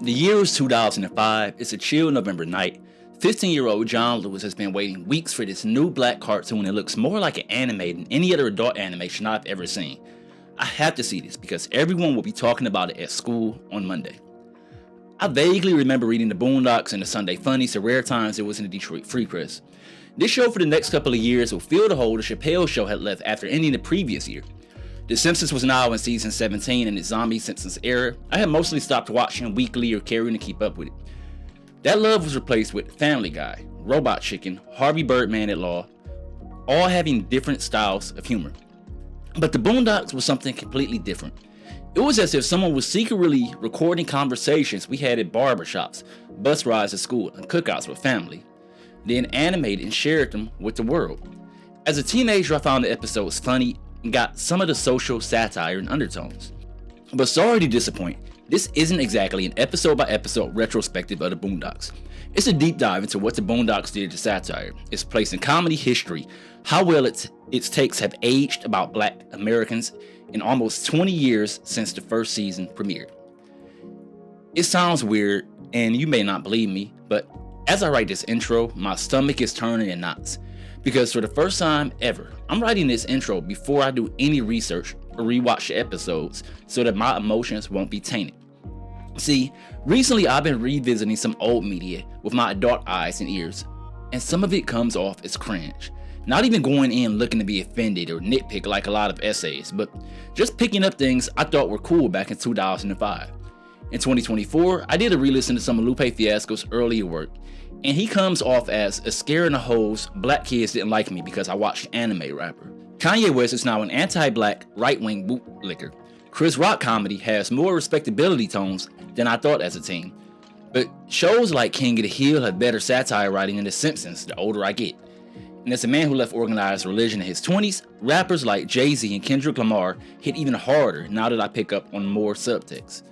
The year is 2005. It's a chill November night. 15-year-old John Lewis has been waiting weeks for this new black cartoon that looks more like an anime than any other adult animation I've ever seen. I have to see this because everyone will be talking about it at school on Monday. I vaguely remember reading the Boondocks and the Sunday Funnies, the rare times it was in the Detroit Free Press. This show for the next couple of years will fill the hole the Chappelle Show had left after ending the previous year. The Simpsons was now in season 17 in the zombie Simpsons era. I had mostly stopped watching weekly or caring to keep up with it. That love was replaced with Family Guy, Robot Chicken, Harvey Birdman at Law, all having different styles of humor. But the Boondocks was something completely different. It was as if someone was secretly recording conversations we had at barbershops, bus rides to school, and cookouts with family, then animated and shared them with the world. As a teenager, I found the episodes funny and got some of the social satire and undertones. But sorry to disappoint, this isn't exactly an episode-by-episode retrospective of the Boondocks. It's a deep dive into what the Boondocks did to satire, its place in comedy history, how well its takes have aged about black Americans in almost 20 years since the first season premiered. It sounds weird, and you may not believe me, but as I write this intro, my stomach is turning in knots. Because for the first time ever, I'm writing this intro before I do any research or rewatch the episodes so that my emotions won't be tainted. See, recently I've been revisiting some old media with my adult eyes and ears, and some of it comes off as cringe. Not even going in looking to be offended or nitpick like a lot of essays, but just picking up things I thought were cool back in 2005. In 2024, I did a re-listen to some of Lupe Fiasco's earlier work, and he comes off as a scare in the holes, black kids didn't like me because I watched anime rapper. Kanye West is now an anti-black, right-wing bootlicker. Chris Rock comedy has more respectability tones than I thought as a teen. But shows like King of the Hill have better satire writing than The Simpsons the older I get. And as a man who left organized religion in his 20s, rappers like Jay-Z and Kendrick Lamar hit even harder now that I pick up on more subtext.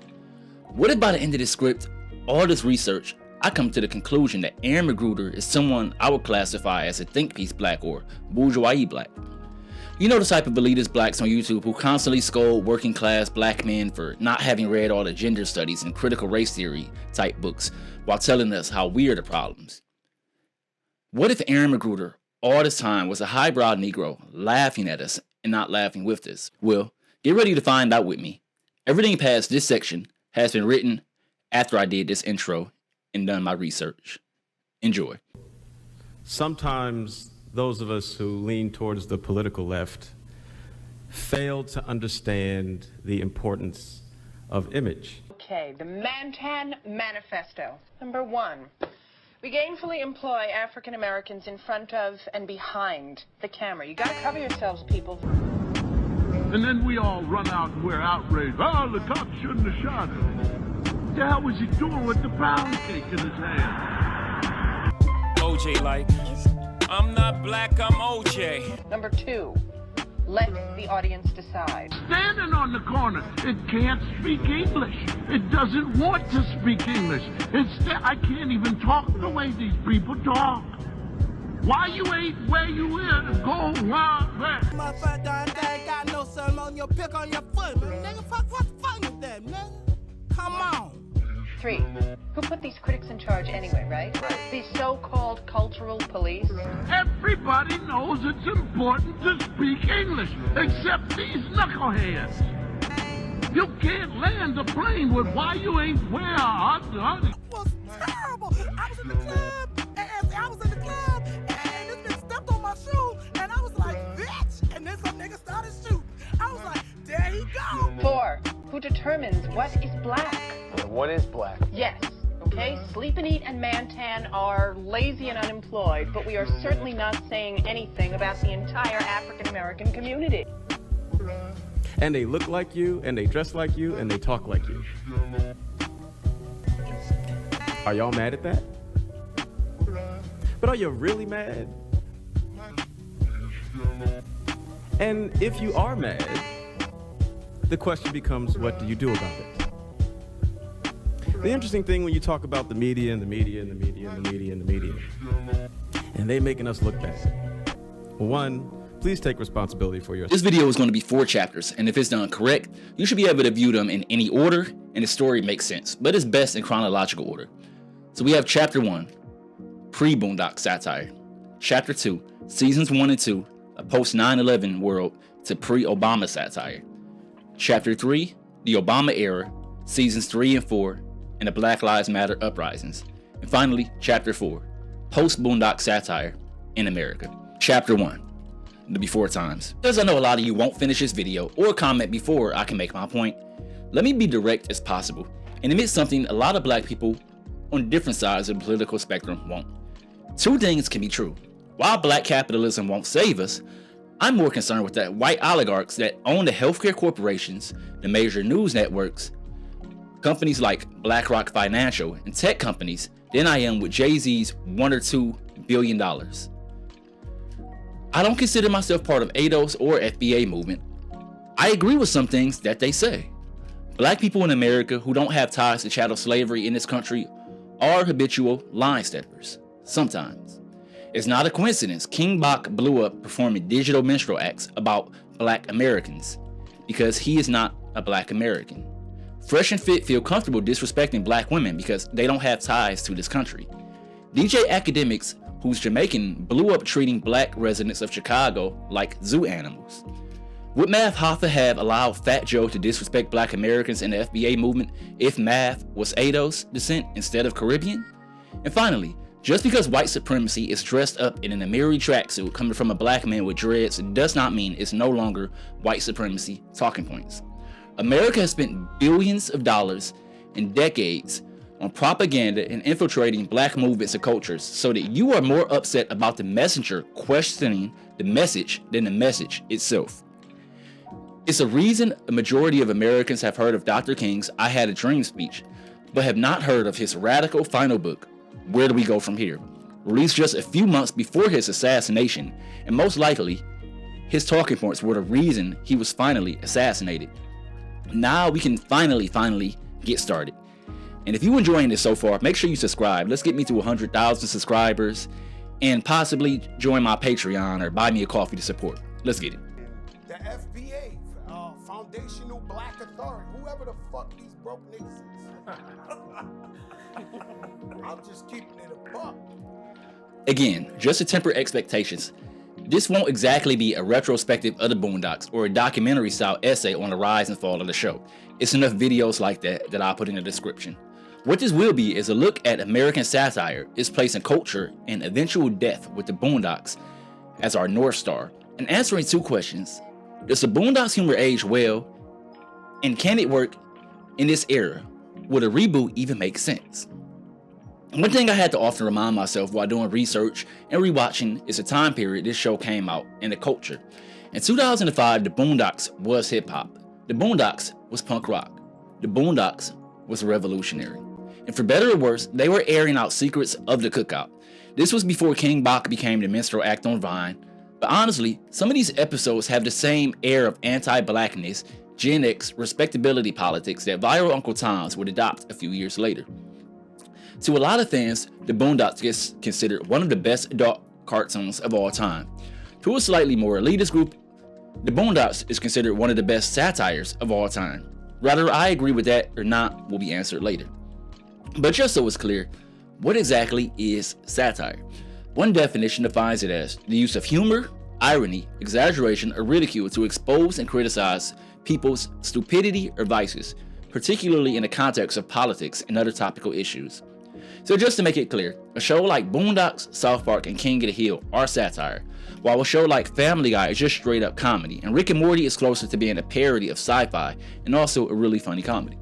What if by the end of this script, all this research, I come to the conclusion that Aaron Mcgruder is someone I would classify as a think piece black or bourgeoisie black. You know the type of elitist blacks on YouTube who constantly scold working class black men for not having read all the gender studies and critical race theory type books while telling us how we're the problems. What if Aaron Mcgruder all this time was a highbrow Negro laughing at us and not laughing with us? Well, get ready to find out with me. Everything past this section has been written after I did this intro and done my research. Enjoy. Sometimes those of us who lean towards the political left fail to understand the importance of image. Okay, the Mantan Manifesto. Number 1, we gainfully employ African Americans in front of and behind the camera. You gotta cover yourselves, people. And then we all run out and we're outraged. Oh, the cop shouldn't have shot him. What the hell was he doing with the pound cake in his hand? OJ like, I'm not black, I'm OJ. Number 2, let the audience decide. Standing on the corner, it can't speak English. It doesn't want to speak English. I can't even talk the way these people talk. Why you ain't where you is? Go wild back. Motherfucker, ain't got no son on your pick on your foot, man. Nigga, what's fun with that, nigga? Come on. 3, who put these critics in charge anyway, right? These so-called cultural police. Everybody knows it's important to speak English, except these knuckleheads. You can't land a plane with why you ain't where honey. It was terrible. I was in the club, and this bitch stepped on my shoe, and I was like, bitch, and then some nigga started shooting. I was like, there he go. 4, who determines what is black? What is black? Yes, okay, Sleep and Eat and Mantan are lazy and unemployed, but we are certainly not saying anything about the entire African American community. And they look like you, and they dress like you, and they talk like you. Are y'all mad at that? But are you really mad? And if you are mad, the question becomes, what do you do about it? The interesting thing when you talk about the media and the media and the media and the media and the media, and they making us look bad. One, please take responsibility for yourself. This video is going to be 4 chapters, and if it's done correct, you should be able to view them in any order and the story makes sense, but it's best in chronological order. So we have Chapter 1, Pre-Boondocks Satire. Chapter 2, Seasons 1 and 2, a post-9/11 world to pre-Obama satire. Chapter 3, the Obama era, Seasons 3 and 4, and the Black Lives Matter uprisings. And finally, Chapter 4, post-Boondocks satire in America. Chapter 1, the before times. Because I know a lot of you won't finish this video or comment before I can make my point, let me be direct as possible and admit something a lot of black people on different sides of the political spectrum won't. Two things can be true. While black capitalism won't save us, I'm more concerned with that white oligarchs that own the healthcare corporations, the major news networks, companies like BlackRock Financial, and tech companies than I am with Jay-Z's $1 or $2 billion. I don't consider myself part of ADOS or FBA movement. I agree with some things that they say. Black people in America who don't have ties to chattel slavery in this country are habitual line steppers, sometimes. It's not a coincidence King Bach blew up performing digital minstrel acts about black Americans, because he is not a black American. Fresh and Fit feel comfortable disrespecting black women because they don't have ties to this country. DJ Academics, who's Jamaican, blew up treating black residents of Chicago like zoo animals. Would Math Hoffa have allowed Fat Joe to disrespect black Americans in the FBA movement if Math was ADOS descent instead of Caribbean? And finally, just because white supremacy is dressed up in an Amiri tracksuit coming from a black man with dreads does not mean it's no longer white supremacy talking points. America has spent billions of dollars and decades on propaganda and infiltrating black movements and cultures so that you are more upset about the messenger questioning the message than the message itself. It's a reason a majority of Americans have heard of Dr. King's I Had a Dream speech, but have not heard of his radical final book, Where Do We Go From Here?, released just a few months before his assassination, and most likely, his talking points were the reason he was finally assassinated. Now we can finally get started. And if you're enjoying this so far, make sure you subscribe. Let's get me to 100,000 subscribers and possibly join my Patreon or buy me a coffee to support. Let's get it. The FBA, Foundational Black Authority, whoever the fuck these broke niggas is. I'm just keeping it a buck. Again, just to temper expectations, this won't exactly be a retrospective of the Boondocks or a documentary style essay on the rise and fall of the show. It's enough videos like that I'll put in the description. What this will be is a look at American satire, its place in culture, and eventual death with the Boondocks as our North Star, and answering two questions. Does the Boondocks humor age well? And can it work in this era? Would a reboot even make sense? One thing I had to often remind myself while doing research and rewatching is the time period this show came out and the culture. In 2005, the Boondocks was hip-hop. The Boondocks was punk rock. The Boondocks was revolutionary. And for better or worse, they were airing out secrets of the cookout. This was before King Bach became the minstrel act on Vine. But honestly, some of these episodes have the same air of anti-blackness, Gen X respectability politics that viral Uncle Tom's would adopt a few years later. To a lot of fans, the Boondocks gets considered one of the best adult cartoons of all time. To a slightly more elitist group, the Boondocks is considered one of the best satires of all time. Whether I agree with that or not will be answered later. But just so it's clear, what exactly is satire? One definition defines it as the use of humor, irony, exaggeration, or ridicule to expose and criticize people's stupidity or vices, particularly in the context of politics and other topical issues. So just to make it clear, a show like Boondocks, South Park, and King of the Hill are satire, while a show like Family Guy is just straight up comedy, and Rick and Morty is closer to being a parody of sci-fi and also a really funny comedy.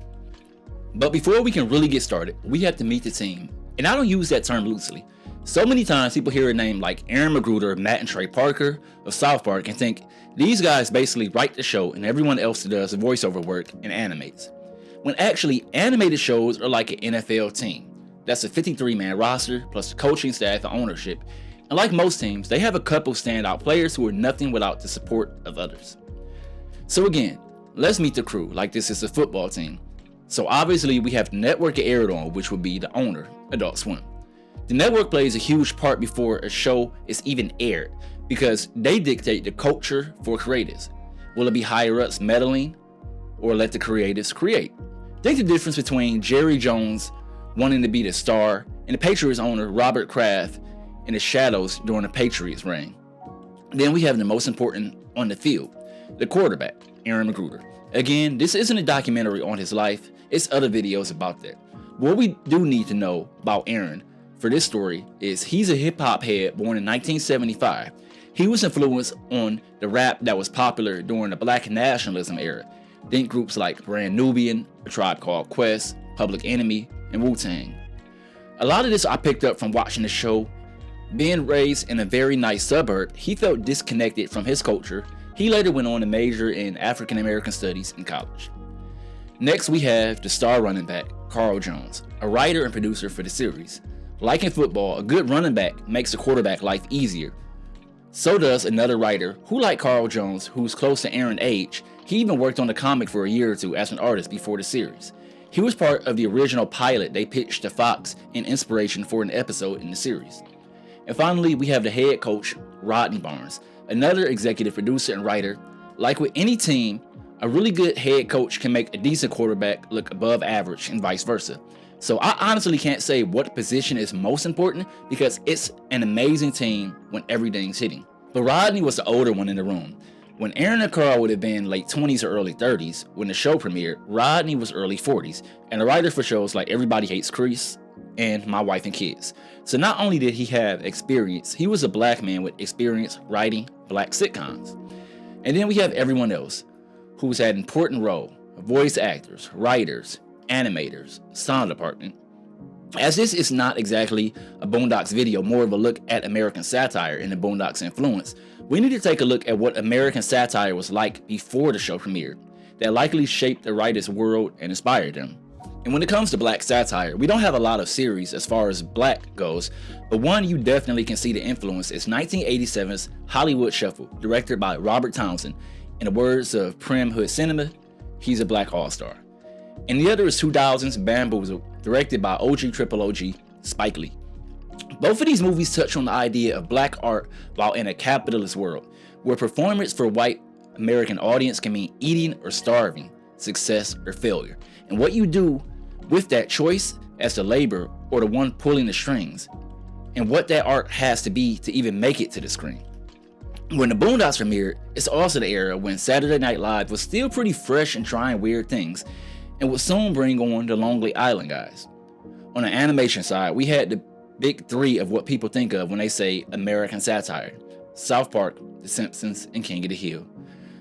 But before we can really get started, we have to meet the team, and I don't use that term loosely. So many times people hear a name like Aaron McGruder, Matt and Trey Parker of South Park and think these guys basically write the show and everyone else does voiceover work and animates. When actually animated shows are like an NFL team. That's a 53-man roster plus the coaching staff and ownership. And like most teams, they have a couple standout players who are nothing without the support of others. So again, let's meet the crew like this is a football team. So obviously we have the network it aired on, which would be the owner, Adult Swim. The network plays a huge part before a show is even aired because they dictate the culture for creatives. Will it be higher ups meddling or let the creatives create? Think the difference between Jerry Jones wanting to be the star and the Patriots owner Robert Kraft in the shadows during the Patriots reign. Then we have the most important on the field, the quarterback, Aaron Mcgruder. Again, this isn't a documentary on his life, it's other videos about that. What we do need to know about Aaron for this story is he's a hip-hop head born in 1975. He was influenced on the rap that was popular during the Black nationalism era. Think groups like Brand Nubian, A Tribe Called Quest, Public Enemy, and Wu-Tang. A lot of this I picked up from watching the show. Being raised in a very nice suburb, he felt disconnected from his culture. He later went on to major in African American studies in college. Next we have the star running back, Carl Jones, a writer and producer for the series. Like in football, a good running back makes the quarterback life easier. So does another writer who, like Carl Jones, who's close to Aaron's age. He even worked on the comic for a year or two as an artist before the series. He was part of the original pilot they pitched to Fox in inspiration for an episode in the series. And finally, we have the head coach, Rodney Barnes, another executive producer and writer. Like with any team, a really good head coach can make a decent quarterback look above average and vice versa. So I honestly can't say what position is most important because it's an amazing team when everything's hitting. But Rodney was the older one in the room. When Aaron and Carl would have been late 20s or early 30s when the show premiered, Rodney was early 40s and a writer for shows like Everybody Hates Chris and My Wife and Kids. So not only did he have experience, he was a black man with experience writing black sitcoms. And then we have everyone else who's had important role, voice actors, writers, animators, sound department. As this is not exactly a Boondocks video, more of a look at American satire and the Boondocks influence, we need to take a look at what American satire was like before the show premiered, that likely shaped the writer's world and inspired them. And when it comes to black satire, we don't have a lot of series as far as black goes, but one you definitely can see the influence is 1987's Hollywood Shuffle, directed by Robert Townsend. In the words of Prim Hood Cinema, he's a black all-star. And the other is 2000's Bamboozle, directed by OG Spike Lee. Both of these movies touch on the idea of black art while in a capitalist world, where performance for white American audience can mean eating or starving, success or failure, and what you do with that choice as the labor or the one pulling the strings, and what that art has to be to even make it to the screen. When the Boondocks premiered, it's also the era when Saturday Night Live was still pretty fresh and trying weird things, and would soon bring on the Lonely Island guys. On the animation side, we had the big three of what people think of when they say American satire: South Park, The Simpsons, and King of the Hill.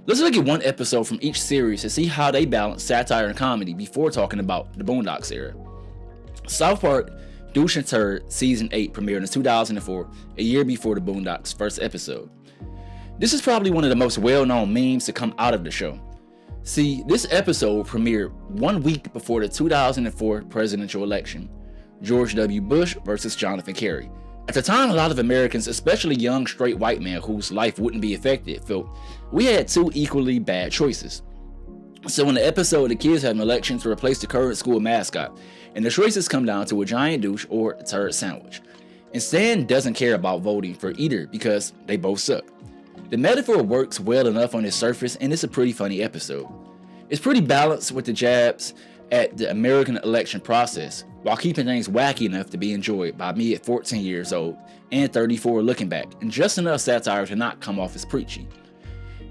Let's look at one episode from each series to see how they balance satire and comedy before talking about the Boondocks era. South Park Douche and Turd Season 8 premiered in 2004, a year before the Boondocks' first episode. This is probably one of the most well-known memes to come out of the show. See, this episode premiered 1 week before the 2004 presidential election, George W. Bush versus Jonathan Kerry. At the time, a lot of Americans, especially young straight white men whose life wouldn't be affected, felt we had two equally bad choices. So in the episode, the kids had an election to replace the current school mascot, and the choices come down to a giant douche or a turd sandwich. And Stan doesn't care about voting for either because they both suck. The metaphor works well enough on its surface, and it's a pretty funny episode. It's pretty balanced with the jabs at the American election process, while keeping things wacky enough to be enjoyed by me at 14 years old and 34 looking back, and just enough satire to not come off as preachy.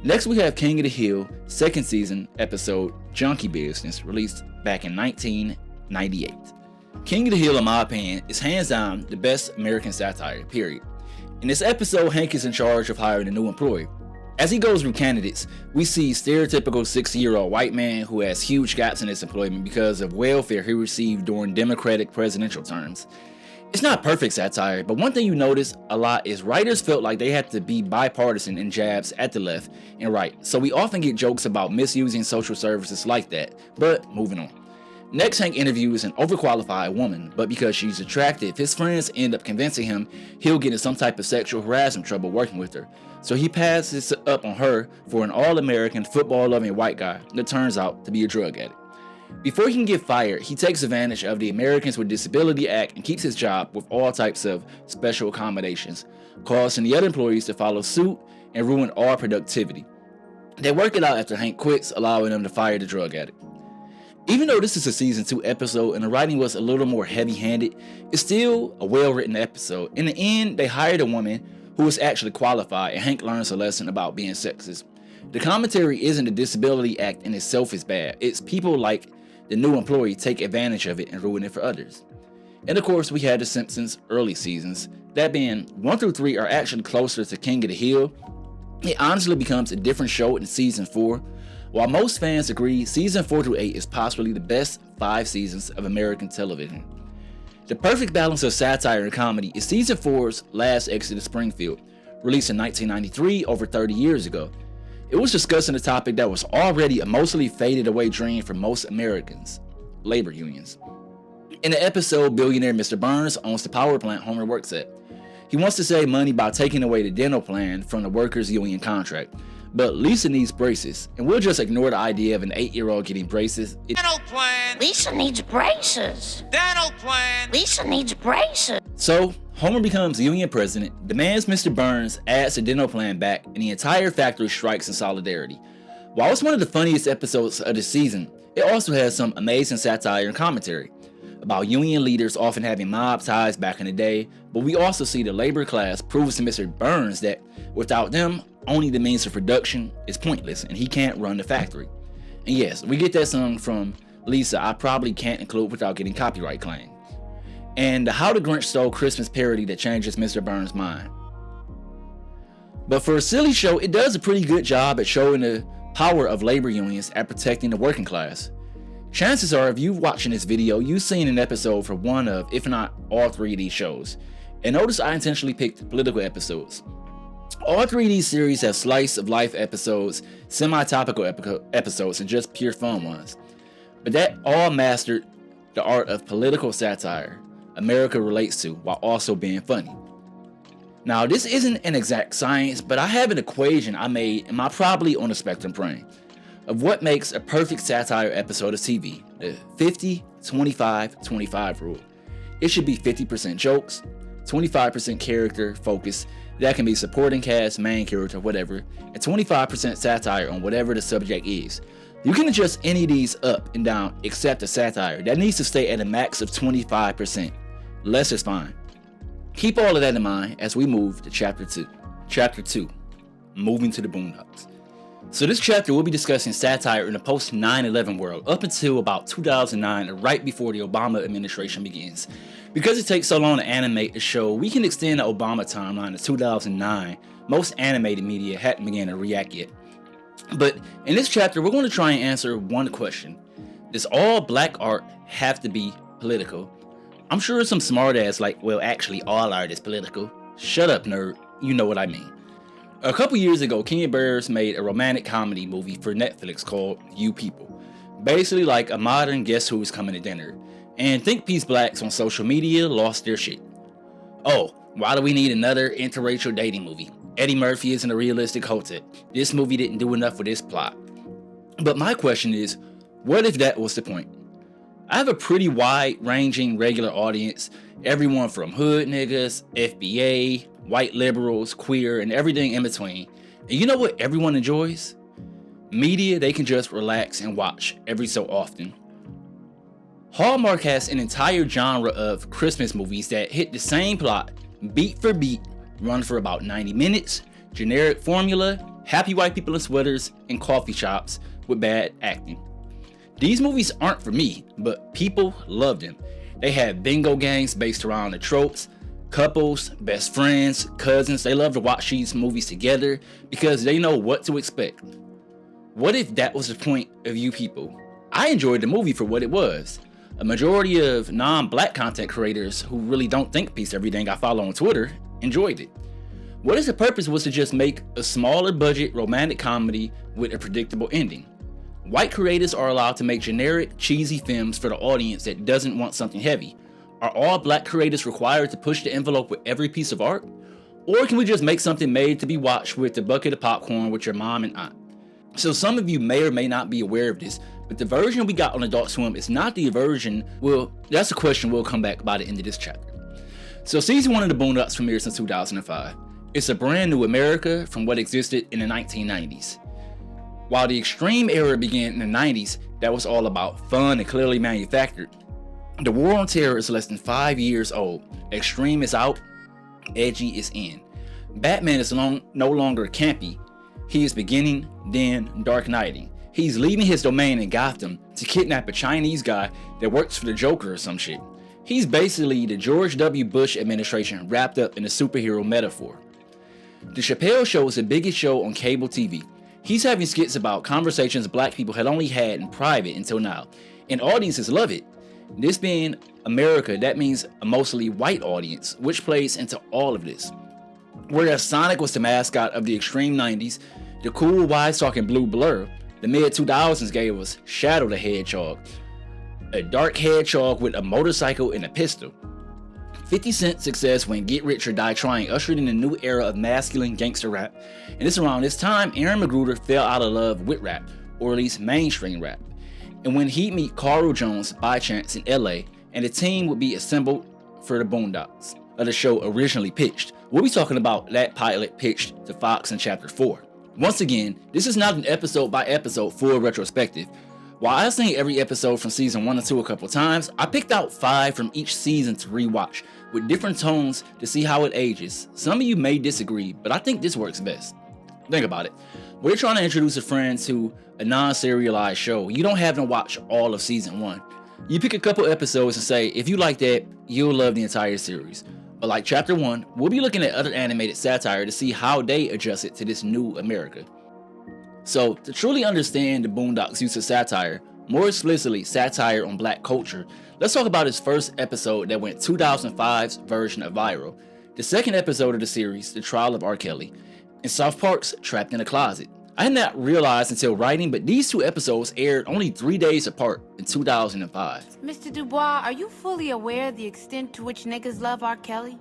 Next we have King of the Hill, second season episode Junkie Business, released back in 1998. King of the Hill, in my opinion, is hands down the best American satire, period. In this episode, Hank is in charge of hiring a new employee. As he goes through candidates, we see stereotypical 60-year-old white man who has huge gaps in his employment because of welfare he received during Democratic presidential terms. It's not perfect satire, but one thing you notice a lot is writers felt like they had to be bipartisan in jabs at the left and right, so we often get jokes about misusing social services like that, but moving on. Next, Hank interviews an overqualified woman, but because she's attractive, his friends end up convincing him he'll get in some type of sexual harassment trouble working with her. So he passes up on her for an all-American, football-loving white guy that turns out to be a drug addict. Before he can get fired, he takes advantage of the Americans with Disability Act and keeps his job with all types of special accommodations, causing the other employees to follow suit and ruin all productivity. They work it out after Hank quits, allowing them to fire the drug addict. Even though this is a season 2 episode and the writing was a little more heavy-handed, it's still a well-written episode. In the end, they hired a woman who was actually qualified, and Hank learns a lesson about being sexist. The commentary isn't the Disability Act in itself is bad, it's people like the new employee take advantage of it and ruin it for others. And of course, we had the Simpsons early seasons. That being 1 through 3 are actually closer to King of the Hill. It honestly becomes a different show in season 4. While most fans agree, season 4 through 8 is possibly the best 5 seasons of American television. The perfect balance of satire and comedy is season 4's Last Exit to Springfield, released in 1993, over 30 years ago. It was discussing a topic that was already a mostly faded away dream for most Americans: labor unions. In the episode, billionaire Mr. Burns owns the power plant Homer works at. He wants to save money by taking away the dental plan from the workers' union contract. But Lisa needs braces, and we'll just ignore the idea of an 8-year-old getting braces. Dental plan. Lisa needs braces. Dental plan. Lisa needs braces. So, Homer becomes union president, demands Mr. Burns adds the dental plan back, and the entire factory strikes in solidarity. While it's one of the funniest episodes of the season, it also has some amazing satire and commentary about union leaders often having mob ties back in the day, but we also see the labor class proves to Mr. Burns that without them, owning the means of production is pointless and he can't run the factory. And yes, we get that song from Lisa I probably can't include without getting copyright claim. And the How the Grinch Stole Christmas parody that changes Mr. Burns' mind. But for a silly show, it does a pretty good job at showing the power of labor unions at protecting the working class. Chances are, if you're watching this video, you've seen an episode for one of, if not all 3 of these shows. And notice I intentionally picked political episodes. All 3 of these series have slice of life episodes, semi-topical episodes, and just pure fun ones. But that all mastered the art of political satire America relates to while also being funny. Now, this isn't an exact science, but I have an equation I made in my probably on the spectrum brain of what makes a perfect satire episode of TV, the 50-25-25 rule. It should be 50% jokes, 25% character focus, that can be supporting cast, main character, whatever, and 25% satire on whatever the subject is. You can adjust any of these up and down except the satire. That needs to stay at a max of 25%. Less is fine. Keep all of that in mind as we move to Chapter 2. Chapter 2, moving to the Boondocks. So this chapter we'll be discussing satire in the post 9/11 world up until about 2009, or right before the Obama administration begins. Because it takes so long to animate the show, we can extend the Obama timeline to 2009. Most animated media hadn't begun to react yet. But in this chapter, we're going to try and answer one question. Does all black art have to be political? I'm sure some smartass like, well, actually all art is political. Shut up, nerd. You know what I mean. A couple years ago, Kenya Barris made a romantic comedy movie for Netflix called You People. Basically like a modern Guess Who's Coming to Dinner. And Think Peace Blacks on social media lost their shit. Oh, why do we need another interracial dating movie? Eddie Murphy isn't a realistic hothead. This movie didn't do enough for this plot. But my question is, what if that was the point? I have a pretty wide-ranging regular audience, everyone from hood niggas, FBA, white liberals, queer, and everything in between. And you know what everyone enjoys? Media they can just relax and watch every so often. Hallmark has an entire genre of Christmas movies that hit the same plot, beat for beat, run for about 90 minutes, generic formula, happy white people in sweaters, and coffee shops with bad acting. These movies aren't for me, but people love them. They have bingo games based around the tropes, couples, best friends, cousins, they love to watch these movies together because they know what to expect. What if that was the point of You People? I enjoyed the movie for what it was. A majority of non-black content creators who really don't think peace everything I follow on Twitter enjoyed it. What if the purpose was to just make a smaller budget romantic comedy with a predictable ending? White creators are allowed to make generic, cheesy films for the audience that doesn't want something heavy. Are all black creators required to push the envelope with every piece of art? Or can we just make something made to be watched with the bucket of popcorn with your mom and aunt? So some of you may or may not be aware of this, but the version we got on Adult Swim is not the version, well, that's a question we'll come back by the end of this chapter. So season 1 of the Boondocks premiered in 2005. It's a brand new America from what existed in the 1990s. While the extreme era began in the 90s, that was all about fun and clearly manufactured. The War on Terror is less than 5 years old. Extreme is out, edgy is in. Batman is no longer campy. He is beginning, then Dark Knighting. He's leaving his domain in Gotham to kidnap a Chinese guy that works for the Joker or some shit. He's basically the George W. Bush administration wrapped up in a superhero metaphor. The Chappelle Show is the biggest show on cable TV. He's having skits about conversations black people had only had in private until now, and audiences love it. This being America, that means a mostly white audience, which plays into all of this. Whereas Sonic was the mascot of the extreme 90s, the cool wise-talking blue blur, the mid-2000s gave us Shadow the Hedgehog, a dark hedgehog with a motorcycle and a pistol. 50 Cent's success when Get Rich or Die Trying ushered in a new era of masculine gangster rap, and it's around this time Aaron Mcgruder fell out of love with rap, or at least mainstream rap. And when he'd meet Carl Jones by chance in LA, and the team would be assembled for the Boondocks, of the show originally pitched. We'll be talking about that pilot pitched to Fox in Chapter 4. Once again, this is not an episode by episode full retrospective. While I've seen every episode from season 1 and 2 a couple times, I picked out 5 from each season to rewatch, with different tones to see how it ages. Some of you may disagree, but I think this works best. Think about it. We're trying to introduce a friend to a non-serialized show. You don't have to watch all of season 1. You pick a couple episodes and say, if you like that, you'll love the entire series. But like Chapter 1, we'll be looking at other animated satire to see how they adjusted to this new America. So, to truly understand the Boondocks' use of satire, more explicitly satire on black culture, let's talk about his first episode that went 2005's version of viral, the second episode of the series, The Trial of R. Kelly, and South Park's Trapped in a Closet. I had not realized until writing, but these 2 episodes aired only 3 days apart in 2005. Mr. Dubois, are you fully aware of the extent to which niggas love R. Kelly?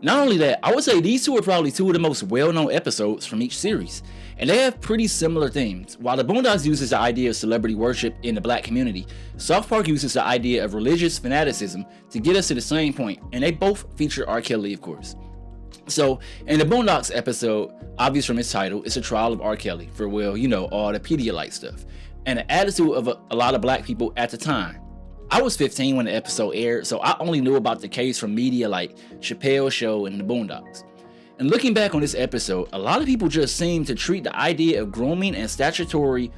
Not only that, I would say these 2 are probably 2 of the most well-known episodes from each series, and they have pretty similar themes. While the Boondocks uses the idea of celebrity worship in the black community, South Park uses the idea of religious fanaticism to get us to the same point, and they both feature R. Kelly, of course. So, in the Boondocks episode, obvious from its title, it's a trial of R. Kelly for, well, you know, all the Pedialyte stuff, and the attitude of a lot of black people at the time. I was 15 when the episode aired, so I only knew about the case from media like Chappelle Show and the Boondocks. And looking back on this episode, a lot of people just seem to treat the idea of grooming and statutory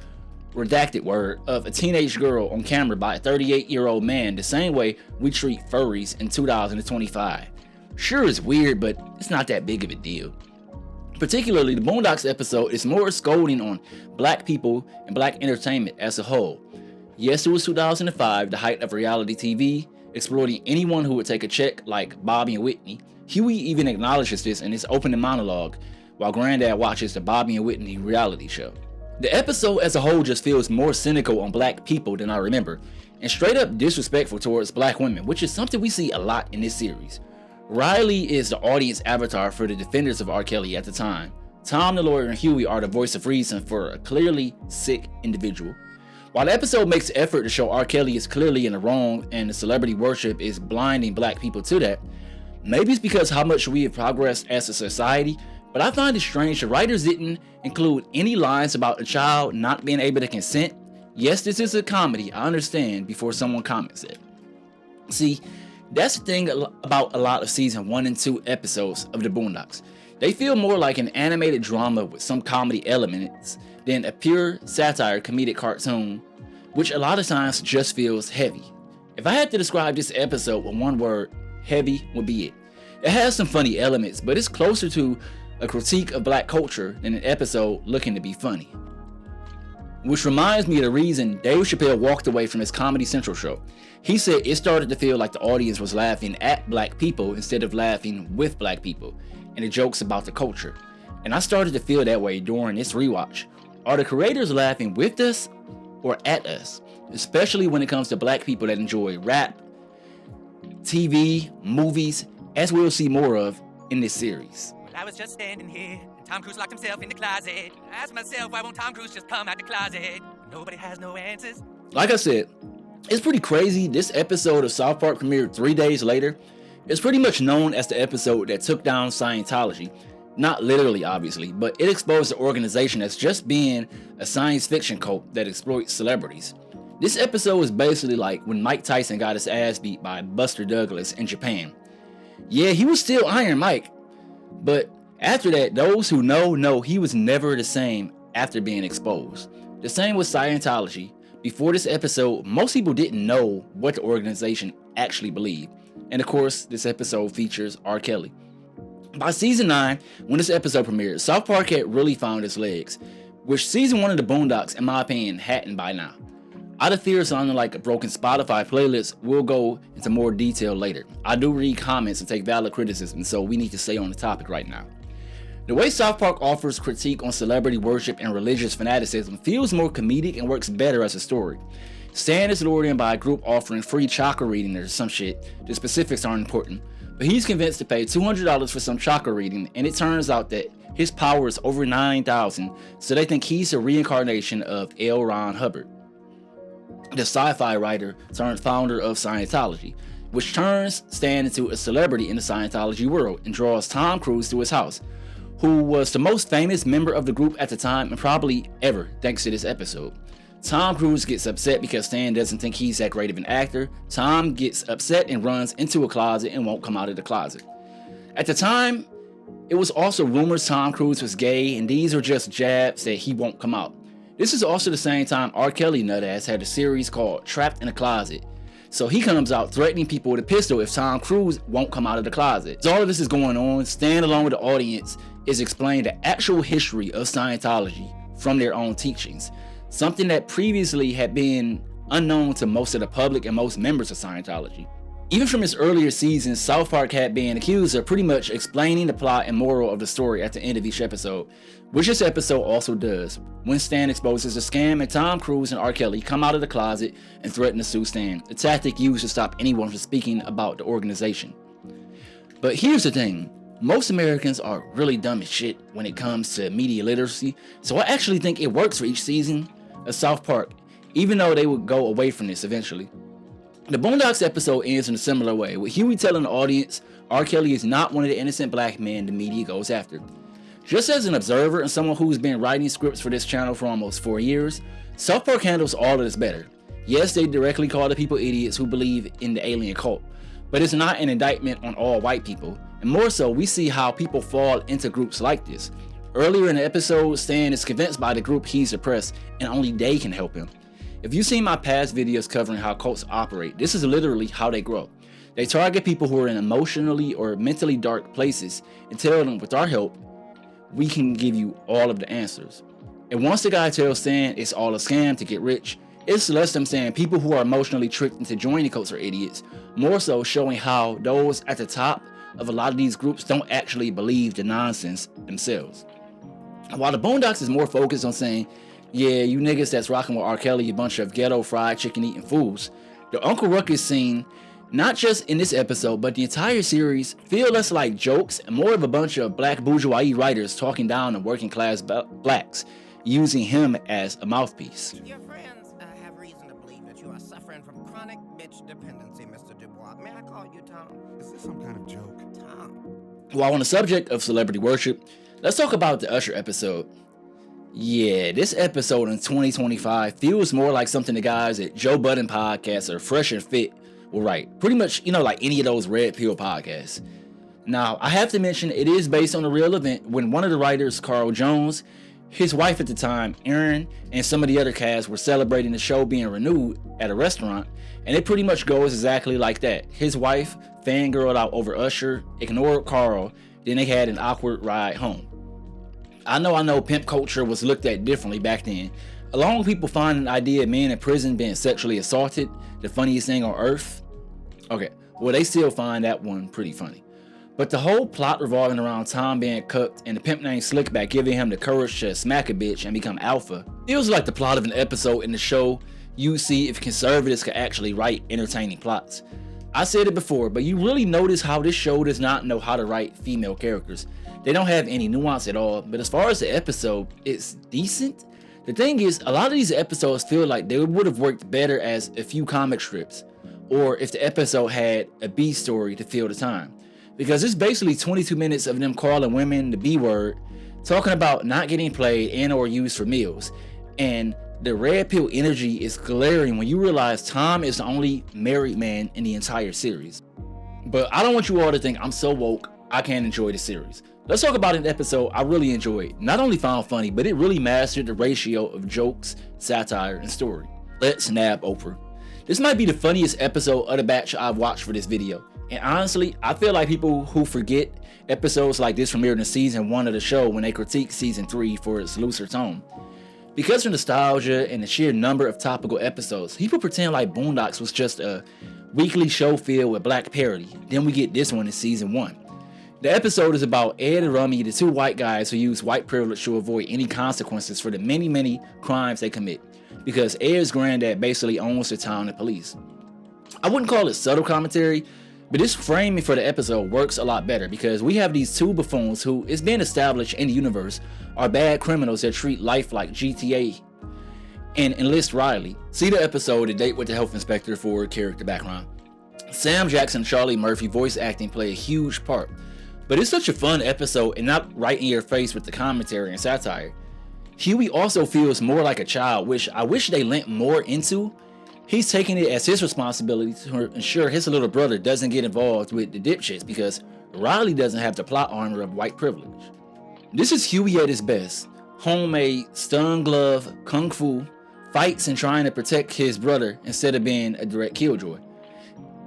redacted word of a teenage girl on camera by a 38-year-old man the same way we treat furries in 2025. Sure, it's weird, but it's not that big of a deal. Particularly, the Boondocks episode is more scolding on black people and black entertainment as a whole. Yes, it was 2005, the height of reality TV, exploiting anyone who would take a check like Bobby and Whitney. Huey even acknowledges this in his opening monologue while Granddad watches the Bobby and Whitney reality show. The episode as a whole just feels more cynical on black people than I remember, and straight up disrespectful towards black women, which is something we see a lot in this series. Riley is the audience avatar for the defenders of R. Kelly at the time. Tom the lawyer and Huey are the voice of reason for a clearly sick individual. While the episode makes effort to show R. Kelly is clearly in the wrong and the celebrity worship is blinding black people to that, maybe it's because how much we have progressed as a society, but I find it strange the writers didn't include any lines about a child not being able to consent. Yes, this is a comedy, I understand, before someone comments it. See, that's the thing about a lot of season 1 and 2 episodes of the Boondocks. They feel more like an animated drama with some comedy elements than a pure satire comedic cartoon, which a lot of times just feels heavy. If I had to describe this episode with one word, heavy would be it. It has some funny elements, but it's closer to a critique of black culture than an episode looking to be funny. Which reminds me of the reason Dave Chappelle walked away from his Comedy Central show. He said it started to feel like the audience was laughing at black people instead of laughing with black people, and the jokes about the culture. And I started to feel that way during this rewatch. Are the creators laughing with us or at us? Especially when it comes to black people that enjoy rap, TV, movies, as we'll see more of in this series. I was just standing here, and Tom Cruise locked himself in the closet. I asked myself, why won't Tom Cruise just come out the closet? Nobody has no answers. Like I said, it's pretty crazy. This episode of South Park premiered 3 days later. It's pretty much known as the episode that took down Scientology. Not literally, obviously, but it exposed the organization as just being a science fiction cult that exploits celebrities. This episode is basically like when Mike Tyson got his ass beat by Buster Douglas in Japan. Yeah, he was still Iron Mike, but after that, those who know he was never the same after being exposed. The same with Scientology. Before this episode, most people didn't know what the organization actually believed. And of course, this episode features R. Kelly. By season 9, when this episode premiered, South Park had really found its legs, which season 1 of the Boondocks, in my opinion, hadn't by now. Out of fear of sounding like a broken Spotify playlist, we'll go into more detail later. I do read comments and take valid criticism, so we need to stay on the topic right now. The way South Park offers critique on celebrity worship and religious fanaticism feels more comedic and works better as a story. Stan is lured in by a group offering free chakra reading or some shit. The specifics aren't important, but he's convinced to pay $200 for some chakra reading, and it turns out that his power is over 9,000, so they think he's a reincarnation of L. Ron Hubbard, the sci-fi writer turned founder of Scientology, which turns Stan into a celebrity in the Scientology world and draws Tom Cruise to his house, who was the most famous member of the group at the time and probably ever, thanks to this episode. Tom Cruise gets upset because Stan doesn't think he's that great of an actor. Tom gets upset and runs into a closet and won't come out of the closet. At the time, it was also rumors Tom Cruise was gay, and these are just jabs that he won't come out. This is also the same time R. Kelly nutass had a series called Trapped in a Closet. So he comes out threatening people with a pistol if Tom Cruise won't come out of the closet. As all of this is going on, Stan along with the audience is explaining the actual history of Scientology from their own teachings. Something that previously had been unknown to most of the public and most members of Scientology. Even from its earlier seasons, South Park had been accused of pretty much explaining the plot and moral of the story at the end of each episode, which this episode also does, when Stan exposes the scam and Tom Cruise and R. Kelly come out of the closet and threaten to sue Stan, a tactic used to stop anyone from speaking about the organization. But here's the thing, most Americans are really dumb as shit when it comes to media literacy, so I actually think it works for each season of South Park, even though they would go away from this eventually. The Boondocks episode ends in a similar way, with Huey telling the audience R. Kelly is not one of the innocent black men the media goes after. Just as an observer and someone who's been writing scripts for this channel for almost 4 years, South Park handles all of this better. Yes, they directly call the people idiots who believe in the alien cult, but it's not an indictment on all white people, and more so, we see how people fall into groups like this. Earlier in the episode, Stan is convinced by the group he's oppressed, and only they can help him. If you've seen my past videos covering how cults operate, this is literally how they grow. They target people who are in emotionally or mentally dark places and tell them, with our help, we can give you all of the answers. And once the guy tells Stan it's all a scam to get rich, it's less them saying people who are emotionally tricked into joining cults are idiots, more so showing how those at the top of a lot of these groups don't actually believe the nonsense themselves. While the Boondocks is more focused on saying, yeah, you niggas that's rocking with R. Kelly, you bunch of ghetto fried chicken eating fools, the Uncle Ruckus scene, not just in this episode, but the entire series, feel less like jokes and more of a bunch of black bourgeoisie writers talking down on working class blacks, using him as a mouthpiece. Your friends have reason to believe that you are suffering from chronic bitch dependency, Mr. Dubois. May I call you Tom? Is this some kind of joke? Tom. While on the subject of celebrity worship, let's talk about the Usher episode. Yeah, this episode in 2025 feels more like something the guys at Joe Budden Podcast or Fresh and Fit will write. Pretty much, like any of those Red Pill podcasts. Now, I have to mention it is based on a real event when one of the writers, Carl Jones, his wife at the time, Erin, and some of the other cast were celebrating the show being renewed at a restaurant, and it pretty much goes exactly like that. His wife fangirled out over Usher, ignored Carl, then they had an awkward ride home. I know pimp culture was looked at differently back then. Along with people finding the idea of men in prison being sexually assaulted the funniest thing on earth. Okay, well they still find that one pretty funny. But the whole plot revolving around Tom being cooked and the pimp named Slickback giving him the courage to smack a bitch and become alpha feels like the plot of an episode in the show you see if conservatives could actually write entertaining plots. I said it before, but you really notice how this show does not know how to write female characters. They don't have any nuance at all, but as far as the episode, it's decent. The thing is, a lot of these episodes feel like they would have worked better as a few comic strips, or if the episode had a B story to fill the time. because it's basically 22 minutes of them calling women the B word, talking about not getting played and or used for meals. And the red pill energy is glaring when you realize Tom is the only married man in the entire series. But I don't want you all to think I'm so woke I can't enjoy the series. Let's talk about an episode I really enjoyed. Not only found funny, but it really mastered the ratio of jokes, satire, and story. Let's nab Oprah. This might be the funniest episode of the batch I've watched for this video. And honestly, I feel like people who forget episodes like this premiered in season 1 of the show when they critique season 3 for its looser tone. Because of nostalgia and the sheer number of topical episodes, people pretend like Boondocks was just a weekly show filled with black parody. Then we get this one in season 1. The episode is about Ed and Rummy, the two white guys who use white privilege to avoid any consequences for the many crimes they commit, because Ed's granddad basically owns the town and police. I wouldn't call it subtle commentary, but this framing for the episode works a lot better because we have these two buffoons who, it's been established in the universe, are bad criminals that treat life like GTA and enlist Riley. See the episode, A Date with the Health Inspector, for character background. Sam Jackson and Charlie Murphy voice acting play a huge part, but it's such a fun episode and not right in your face with the commentary and satire. Huey also feels more like a child, which I wish they lent more into. He's taking it as his responsibility to ensure his little brother doesn't get involved with the dipshits because Riley doesn't have the plot armor of white privilege. This is Huey at his best. Homemade, stun glove, kung fu, fights and trying to protect his brother instead of being a direct killjoy.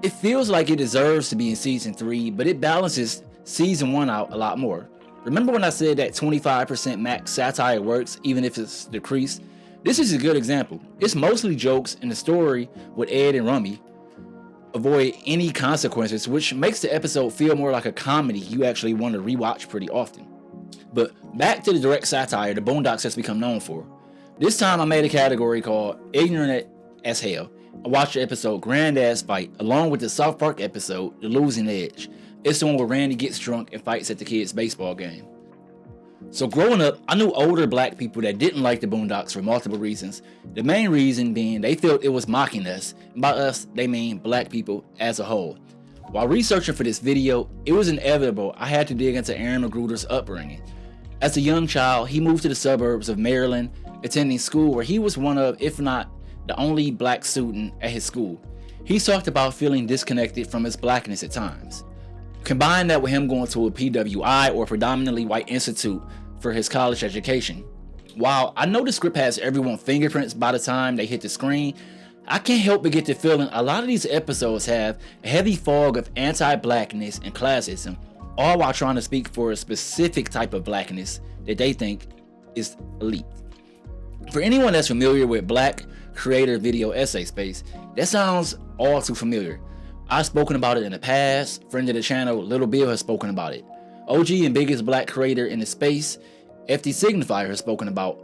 It feels like it deserves to be in season 3, but it balances season 1 out a lot more. Remember when I said that 25% max satire works even if it's decreased? This is a good example. It's mostly jokes and the story with Ed and Rummy avoid any consequences, which makes the episode feel more like a comedy you actually want to rewatch pretty often. But back to the direct satire the Boondocks has become known for. This time I made a category called Ignorant as Hell. I watched the episode Granddad's Fight along with the South Park episode The Losing Edge. It's the one where Randy gets drunk and fights at the kids' baseball game. So growing up, I knew older black people that didn't like the Boondocks for multiple reasons. The main reason being they felt it was mocking us. And by us, they mean black people as a whole. While researching for this video, it was inevitable I had to dig into Aaron Mcgruder's upbringing. As a young child, he moved to the suburbs of Maryland, attending school where he was one of, if not the only black student at his school. He talked about feeling disconnected from his blackness at times. Combine that with him going to a PWI or predominantly white institute for his college education. While I know the script has everyone's fingerprints by the time they hit the screen, I can't help but get the feeling a lot of these episodes have a heavy fog of anti-blackness and classism, all while trying to speak for a specific type of blackness that they think is elite. For anyone that's familiar with black creator video essay space, that sounds all too familiar. I've spoken about it in the past. Friend of the channel, Little Bill, has spoken about it. OG and biggest black creator in the space, FD Signifier, has spoken about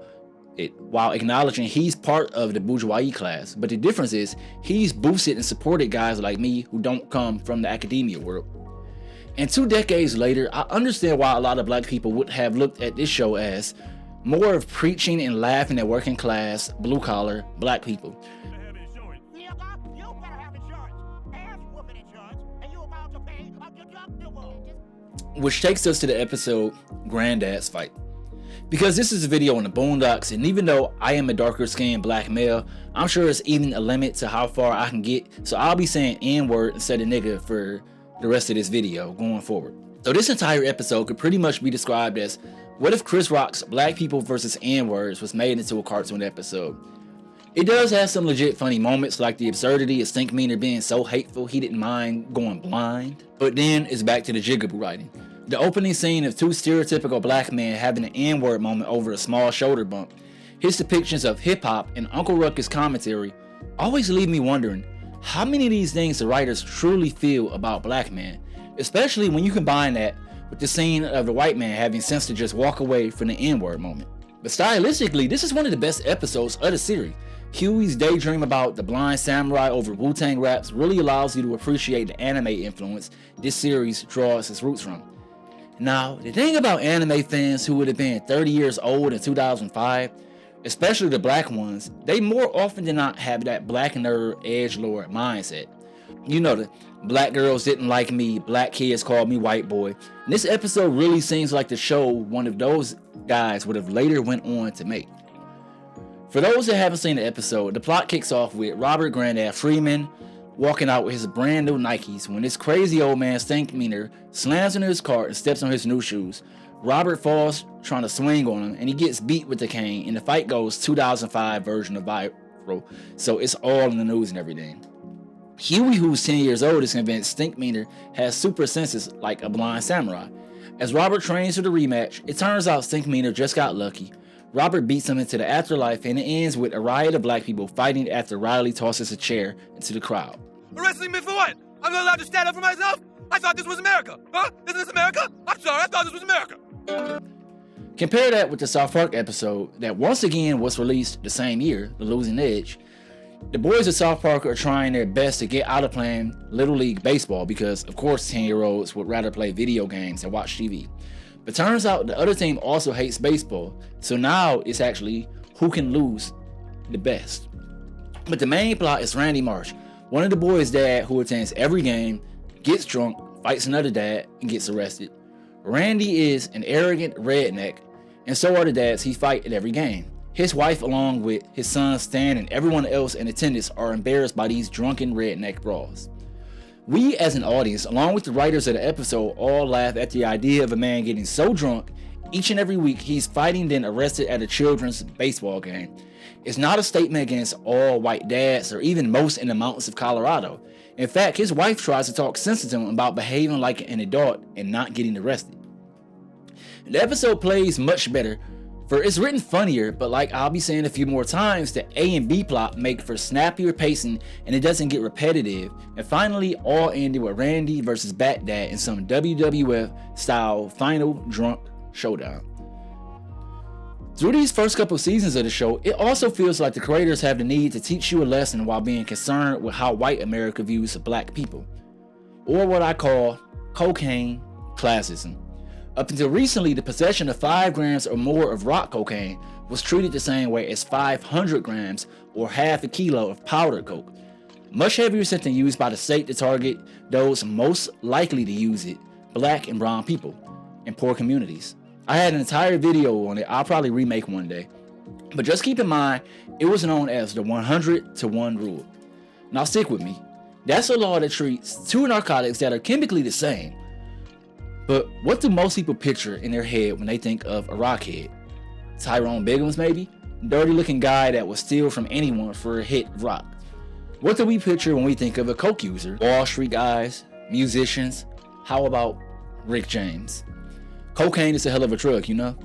it while acknowledging he's part of the bourgeoisie class. But the difference is he's boosted and supported guys like me who don't come from the academia world. And 2 decades later, I understand why a lot of black people would have looked at this show as more of preaching and laughing at working class, blue collar, black people. Which takes us to the episode Granddad's Fight. Because this is a video on the Boondocks, and even though I am a darker skinned black male, I'm sure it's even a limit to how far I can get, so I'll be saying N-word instead of nigga for the rest of this video going forward. So this entire episode could pretty much be described as, what if Chris Rock's Black People vs. N-words was made into a cartoon episode? It does have some legit funny moments, like the absurdity of Stink Meaner being so hateful he didn't mind going blind. But then it's back to the jigaboo writing. The opening scene of 2 stereotypical black men having an N-word moment over a small shoulder bump, his depictions of hip-hop, and Uncle Ruckus commentary always leave me wondering how many of these things the writers truly feel about black men, especially when you combine that with the scene of the white man having sense to just walk away from the N-word moment. But stylistically, this is one of the best episodes of the series. Huey's daydream about the blind samurai over Wu-Tang raps really allows you to appreciate the anime influence this series draws its roots from. Now, the thing about anime fans who would have been 30 years old in 2005, especially the black ones, they more often than not have that black nerd edgelord mindset. You know, the black girls didn't like me, black kids called me white boy. And this episode really seems like the show one of those guys would have later went on to make. For those that haven't seen the episode, the plot kicks off with Robert Grandad Freeman walking out with his brand new Nikes when this crazy old man Stinkmeaner slams into his car and steps on his new shoes. Robert falls trying to swing on him and he gets beat with the cane, and the fight goes 2005 version of viral, so it's all in the news and everything. Huey, who's 10 years old, is convinced Stinkmeaner has super senses like a blind samurai. As Robert trains for the rematch, it turns out Stinkmeaner just got lucky. Robert beats him into the afterlife, and it ends with a riot of black people fighting after Riley tosses a chair into the crowd. Arresting me for what? I'm not allowed to stand up for myself? I thought this was America. Huh? Isn't this America? I'm sorry, I thought this was America. Compare that with the South Park episode that once again was released the same year, The Losing Edge. The boys of South Park are trying their best to get out of playing Little League Baseball because, of course, 10-year-olds would rather play video games and watch TV. But turns out the other team also hates baseball, so now it's actually who can lose the best. But the main plot is Randy Marsh, one of the boys' dad who attends every game, gets drunk, fights another dad, and gets arrested. Randy is an arrogant redneck, and so are the dads he fight at every game. His wife, along with his son Stan and everyone else in attendance, are embarrassed by these drunken redneck brawls. We as an audience, along with the writers of the episode, all laugh at the idea of a man getting so drunk each and every week he's fighting then arrested at a children's baseball game. It's not a statement against all white dads or even most in the mountains of Colorado. In fact, his wife tries to talk sense to him about behaving like an adult and not getting arrested. The episode plays much better, for it's written funnier, but like I'll be saying a few more times, the A and B plot make for snappier pacing and it doesn't get repetitive. And finally, all ended with Randy versus Bat Dad in some WWF style final drunk showdown. Through these first couple seasons of the show, it also feels like the creators have the need to teach you a lesson while being concerned with how white America views black people, or what I call cocaine classism. Up until recently, the possession of 5 grams or more of rock cocaine was treated the same way as 500 grams or half a kilo of powdered coke. Much heavier sentence used by the state to target those most likely to use it, black and brown people in poor communities. I had an entire video on it, I'll probably remake one day. But just keep in mind, it was known as the 100-to-1 rule. Now stick with me. That's a law that treats 2 narcotics that are chemically the same. But what do most people picture in their head when they think of a rockhead? Tyrone Biggums maybe? Dirty looking guy that would steal from anyone for a hit of rock. What do we picture when we think of a coke user? Wall Street guys? Musicians? How about Rick James? Cocaine is a hell of a drug, you know?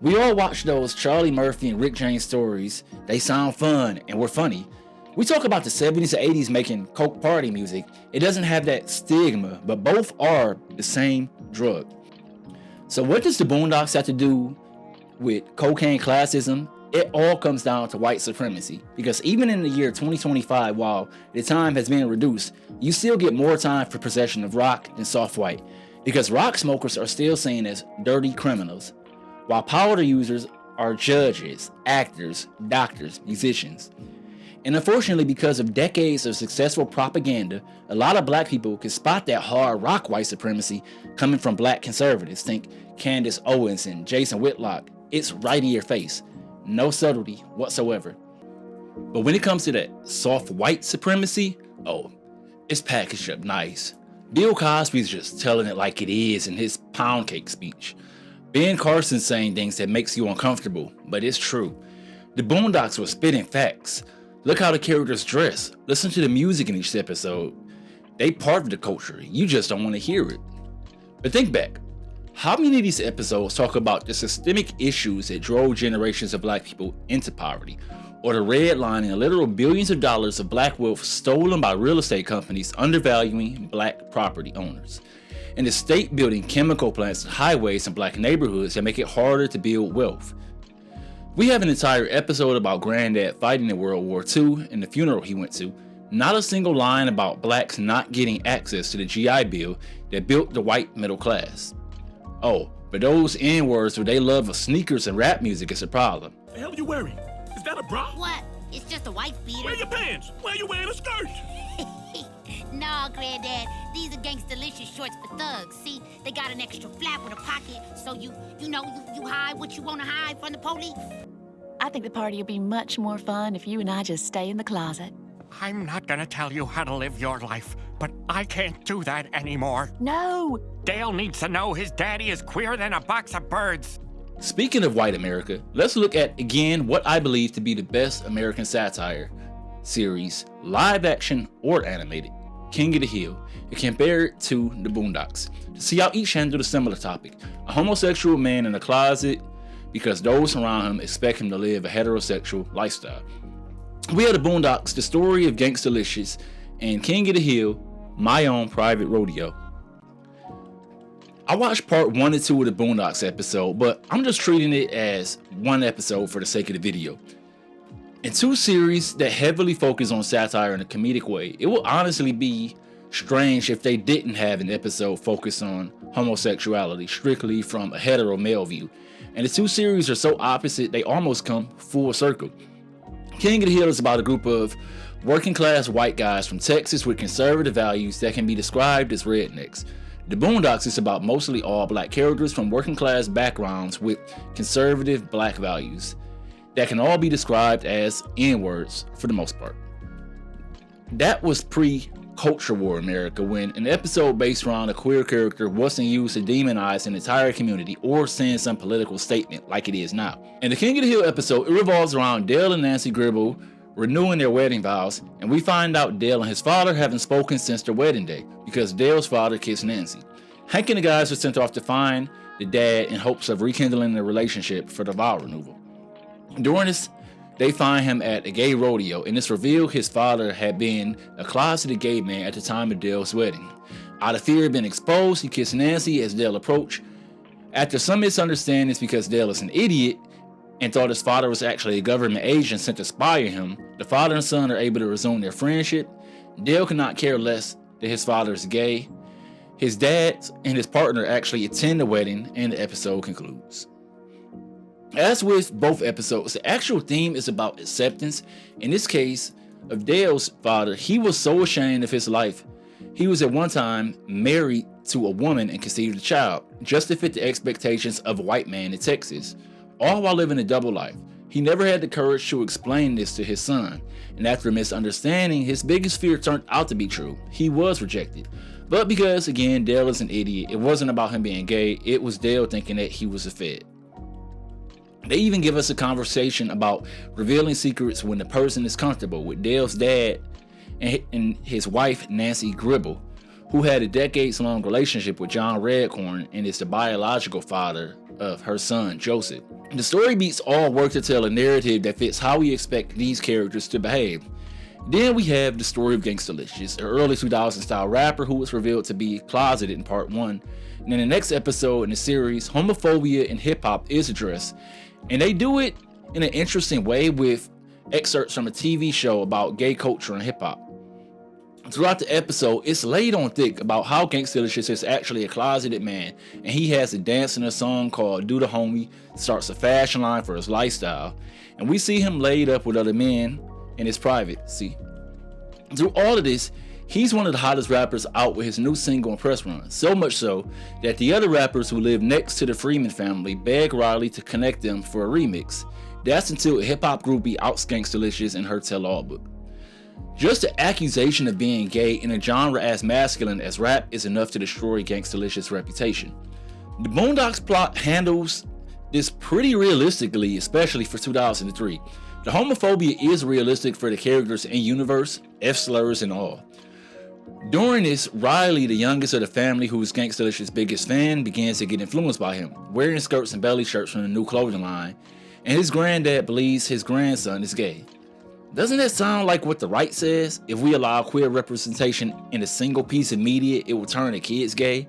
We all watch those Charlie Murphy and Rick James stories. They sound fun and were funny. We talk about the 70s and 80s making coke party music. It doesn't have that stigma, but both are the same drug. So what does the Boondocks have to do with cocaine classism? It all comes down to white supremacy. Because even in the year 2025, while the time has been reduced, you still get more time for possession of rock than soft white. Because rock smokers are still seen as dirty criminals, while powder users are judges, actors, doctors, musicians. And unfortunately, because of decades of successful propaganda, a lot of black people can spot that hard rock white supremacy coming from black conservatives. Think Candace Owens and Jason Whitlock. It's right in your face. No subtlety whatsoever. But when it comes to that soft white supremacy, oh, it's packaged up nice. Bill Cosby's just telling it like it is in his pound cake speech. Ben Carson's saying things that makes you uncomfortable, but it's true. The Boondocks were spitting facts. Look how the characters dress. Listen to the music in each episode. They part of the culture. You just don't want to hear it. But think back. How many of these episodes talk about the systemic issues that drove generations of black people into poverty? Or the redlining of literal billions of dollars of black wealth stolen by real estate companies undervaluing black property owners? And the state building chemical plants and highways in black neighborhoods that make it harder to build wealth. We have an entire episode about Granddad fighting in World War II and the funeral he went to. Not a single line about blacks not getting access to the GI Bill that built the white middle class. Oh, but those N-words where they love of sneakers and rap music is a problem. The hell are you wearing? Is that a bra? What? It's just a wife beater. Wear your pants. Why are you wearing a skirt? Nah, Granddad, these are Gangstalicious shorts for thugs. See, they got an extra flap with a pocket, so you hide what you want to hide from the police. I think the party will be much more fun if you and I just stay in the closet. I'm not gonna tell you how to live your life, but I can't do that anymore. No! Dale needs to know his daddy is queerer than a box of birds. Speaking of white America, let's look at again what I believe to be the best American satire series, live action or animated, King of the Hill, and compare it to the Boondocks to see how each handled a similar topic: a homosexual man in a closet because those around him expect him to live a heterosexual lifestyle. We have the Boondocks, the story of Gangstalicious, and King of the Hill, my own private rodeo. I watched part 1 and 2 of the Boondocks episode, but I'm just treating it as one episode for the sake of the video. In two series that heavily focus on satire in a comedic way, it will honestly be strange if they didn't have an episode focused on homosexuality strictly from a hetero male view. And the two series are so opposite they almost come full circle. King of the Hill is about a group of working class white guys from Texas with conservative values that can be described as rednecks. The Boondocks is about mostly all black characters from working class backgrounds with conservative black values that can all be described as N-words for the most part. That was pre-culture war America, when an episode based around a queer character wasn't used to demonize an entire community or send some political statement like it is now. In the King of the Hill episode, it revolves around Dale and Nancy Gribble renewing their wedding vows, and we find out Dale and his father haven't spoken since their wedding day because Dale's father kissed Nancy. Hank and the guys are sent off to find the dad in hopes of rekindling their relationship for the vow renewal. During this, they find him at a gay rodeo, and it's revealed his father had been a closeted gay man at the time of Dale's wedding. Out of fear of being exposed, he kissed Nancy as Dale approached. After some misunderstandings because Dale is an idiot and thought his father was actually a government agent sent to spy on him, the father and son are able to resume their friendship. Dale cannot care less that his father is gay. His dad and his partner actually attend the wedding, and the episode concludes. As with both episodes, the actual theme is about acceptance. In this case of Dale's father, he was so ashamed of his life. He was at one time married to a woman and conceived a child, just to fit the expectations of a white man in Texas, all while living a double life. He never had the courage to explain this to his son, and after a misunderstanding, his biggest fear turned out to be true. He was rejected. But because, again, Dale is an idiot, it wasn't about him being gay, it was Dale thinking that he was a fed. They even give us a conversation about revealing secrets when the person is comfortable, with Dale's dad and his wife, Nancy Gribble, who had a decades-long relationship with John Redcorn and is the biological father of her son, Joseph. The story beats all work to tell a narrative that fits how we expect these characters to behave. Then we have the story of Gangstalicious, an early 2000s style rapper who was revealed to be closeted in part 1. And in the next episode in the series, homophobia in hip-hop is addressed, and they do it in an interesting way with excerpts from a TV show about gay culture and hip-hop. Throughout the episode, it's laid on thick about how Gangstalicious is actually a closeted man, and he has a dance in a song called Do the Homie, starts a fashion line for his lifestyle, and we see him laid up with other men in his privacy. Through all of this, he's one of the hottest rappers out with his new single and press run, so much so that the other rappers who live next to the Freeman family beg Riley to connect them for a remix. That's until a hip-hop groupie outs Gangstalicious in her tell-all book. Just the accusation of being gay in a genre as masculine as rap is enough to destroy Gangstalicious' reputation. The Boondocks plot handles this pretty realistically, especially for 2003. The homophobia is realistic for the characters in universe, F-slurs and all. During this, Riley, the youngest of the family who is Gangstalicious' biggest fan, begins to get influenced by him, wearing skirts and belly shirts from the new clothing line, and his granddad believes his grandson is gay. Doesn't that sound like what the right says? If we allow queer representation in a single piece of media, it will turn the kids gay?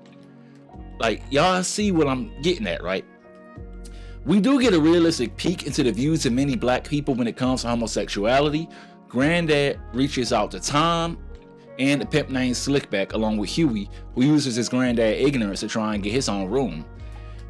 Like, y'all see what I'm getting at, right? We do get a realistic peek into the views of many black people when it comes to homosexuality. Granddad reaches out to Tom and a pimp named Slickback along with Huey, who uses his granddad's ignorance to try and get his own room.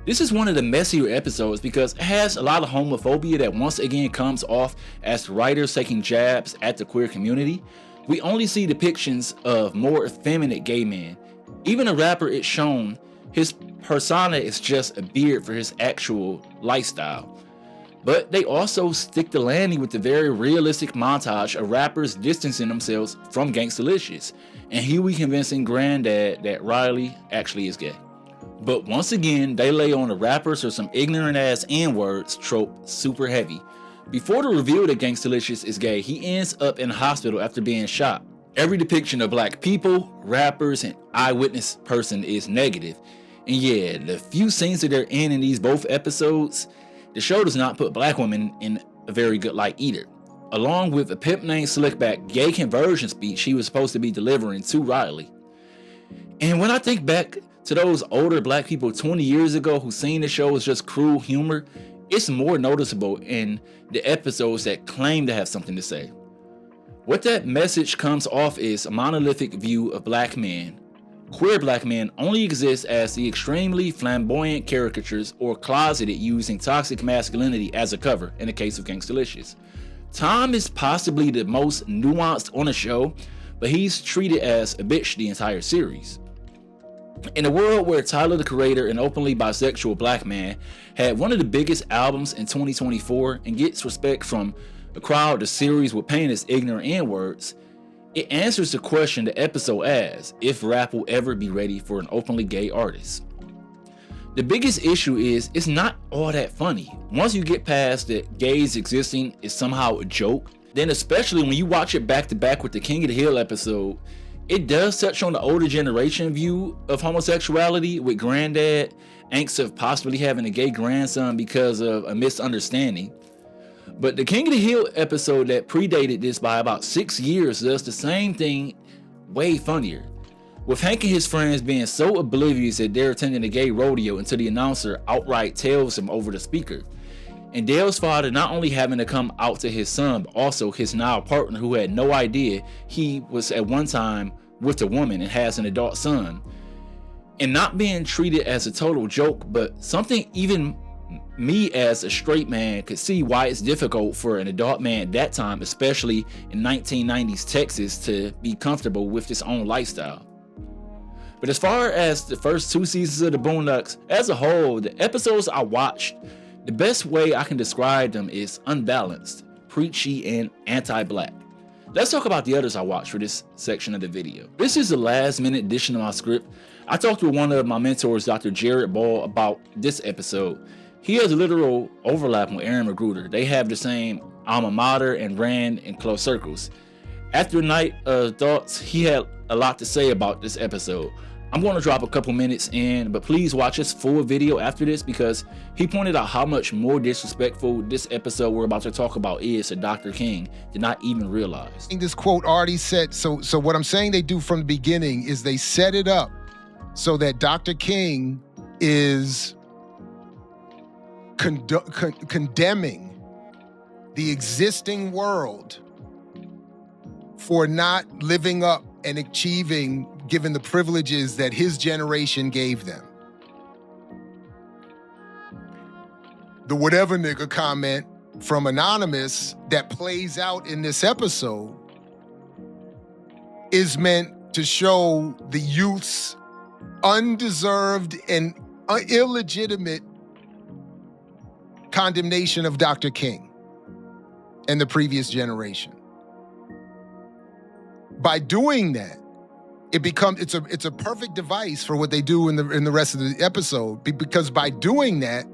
This is one of the messier episodes because it has a lot of homophobia that once again comes off as the writers taking jabs at the queer community. we only see depictions of more effeminate gay men. Even a rapper, it's shown his persona is just a beard for his actual lifestyle. But they also stick the landing with the very realistic montage of rappers distancing themselves from Gangstalicious, and Huey convincing Granddad that Riley actually is gay. But once again, they lay on the rappers or some ignorant ass N-words trope super heavy. Before the reveal that Gangstalicious is gay, he ends up in the hospital after being shot. Every depiction of black people, rappers, and eyewitness person is negative. And yeah, the few scenes that they're in these both episodes, the show does not put black women in a very good light either. Along with a pimp named Slickback gay conversion speech he was supposed to be delivering to Riley. And when I think back to those older black people 20 years ago who seen the show as just cruel humor, it's more noticeable in the episodes that claim to have something to say. What that message comes off is a monolithic view of black men. Queer black men only exist as the extremely flamboyant caricatures or closeted using toxic masculinity as a cover in the case of Gangstalicious. Tom is possibly the most nuanced on the show, but he's treated as a bitch the entire series. In a world where Tyler the Creator, an openly bisexual black man, had one of the biggest albums in 2024 and gets respect from the crowd the series would paint as ignorant N-words, it answers the question the episode asks, if rap will ever be ready for an openly gay artist. The biggest issue is it's not all that funny. Once you get past that gays existing is somehow a joke, then especially when you watch it back to back with the King of the Hill episode, it does touch on the older generation view of homosexuality, with Granddad angst of possibly having a gay grandson because of a misunderstanding. But the King of the Hill episode that predated this by about 6 years does the same thing way funnier, with Hank and his friends being so oblivious that they're attending a gay rodeo until the announcer outright tells them over the speaker. And Dale's father not only having to come out to his son, but also his now partner who had no idea he was at one time with a woman and has an adult son. And not being treated as a total joke, but something even me as a straight man could see why it's difficult for an adult man at that time, especially in 1990s Texas, to be comfortable with his own lifestyle. But as far as the first 2 seasons of the Boondocks, as a whole, the episodes I watched, the best way I can describe them is unbalanced, preachy, and anti-black. Let's talk about the others I watched for this section of the video. This is the last minute addition to my script. I talked with one of my mentors, Dr.ball, about this episode. He has a literal overlap with Aaron Mcgruder. They have the same alma mater and ran in close circles. After a night of thoughts, he had a lot to say about this episode. I'm going to drop a couple minutes in, but please watch this full video after this because he pointed out how much more disrespectful this episode we're about to talk about is to Dr. King did not even realize. This quote already said, so what I'm saying they do from the beginning is they set it up so that Dr. King is condemning the existing world for not living up and achieving, given the privileges that his generation gave them. The whatever nigga comment from Anonymous that plays out in this episode is meant to show the youth's undeserved and illegitimate condemnation of Dr. King and the previous generation. By doing that, it's a perfect device for what they do in the rest of the episode, because by doing that,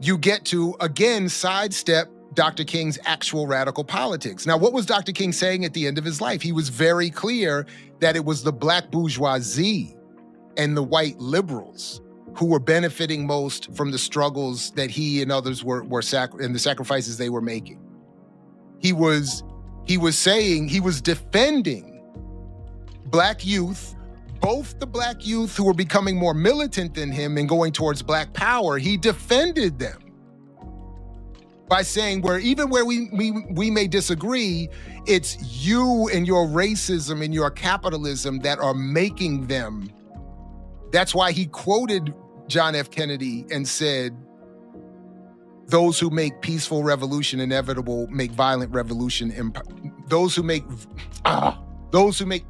you get to again sidestep Dr. King's actual radical politics. Now, what was Dr. King saying at the end of his life? He was very clear that it was the black bourgeoisie and the white liberals who were benefiting most from the struggles that he and others were and the sacrifices they were making. He was defending black youth, both the black youth who were becoming more militant than him and going towards black power. He defended them by saying where we may disagree, it's you and your racism and your capitalism that are making them. That's why he quoted John F. Kennedy and said, "Those who make peaceful revolution inevitable make violent revolution those who make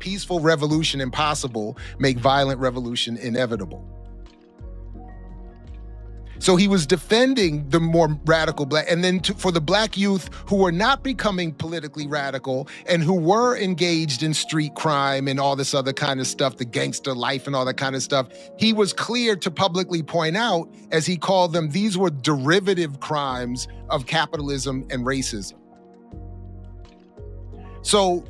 peaceful revolution impossible make violent revolution inevitable. So he was defending the more radical black, and then for the black youth who were not becoming politically radical and who were engaged in street crime and all this other kind of stuff, the gangster life and all that kind of stuff, he was clear to publicly point out, as he called them, these were derivative crimes of capitalism and racism. So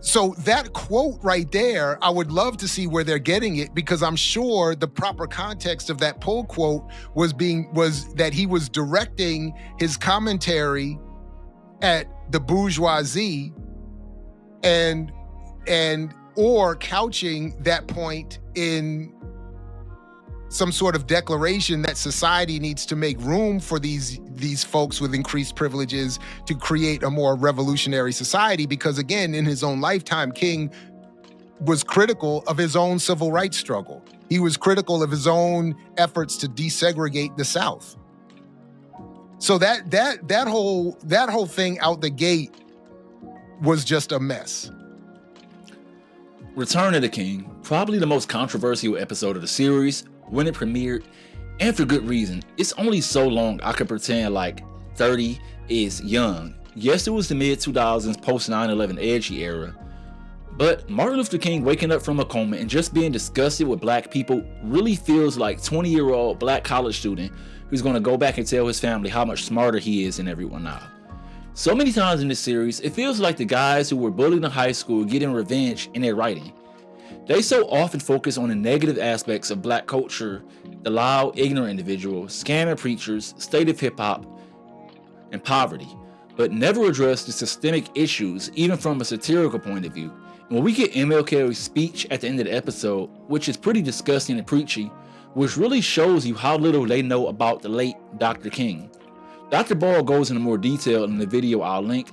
So that quote right there, I would love to see where they're getting it, because I'm sure the proper context of that pull quote was that he was directing his commentary at the bourgeoisie or couching that point in some sort of declaration that society needs to make room for these folks with increased privileges to create a more revolutionary society. Because again, in his own lifetime, King was critical of his own civil rights struggle. He was critical of his own efforts to desegregate the South. So that whole thing out the gate was just a mess. Return of the King, probably the most controversial episode of the series, when it premiered, and for good reason. It's only so long I could pretend like 30 is young. Yes, it was the mid-2000s post 9/11 edgy era, but Martin Luther King waking up from a coma and just being disgusted with black people really feels like 20-year-old black college student who's gonna go back and tell his family how much smarter he is than everyone now. So many times in this series, it feels like the guys who were bullied in high school getting revenge in their writing. They so often focus on the negative aspects of black culture, the loud, ignorant individuals, scamming preachers, state of hip-hop, and poverty, but never address the systemic issues, even from a satirical point of view. And when we get MLK's speech at the end of the episode, which is pretty disgusting and preachy, which really shows you how little they know about the late Dr. King. Dr.ball goes into more detail in the video I'll link.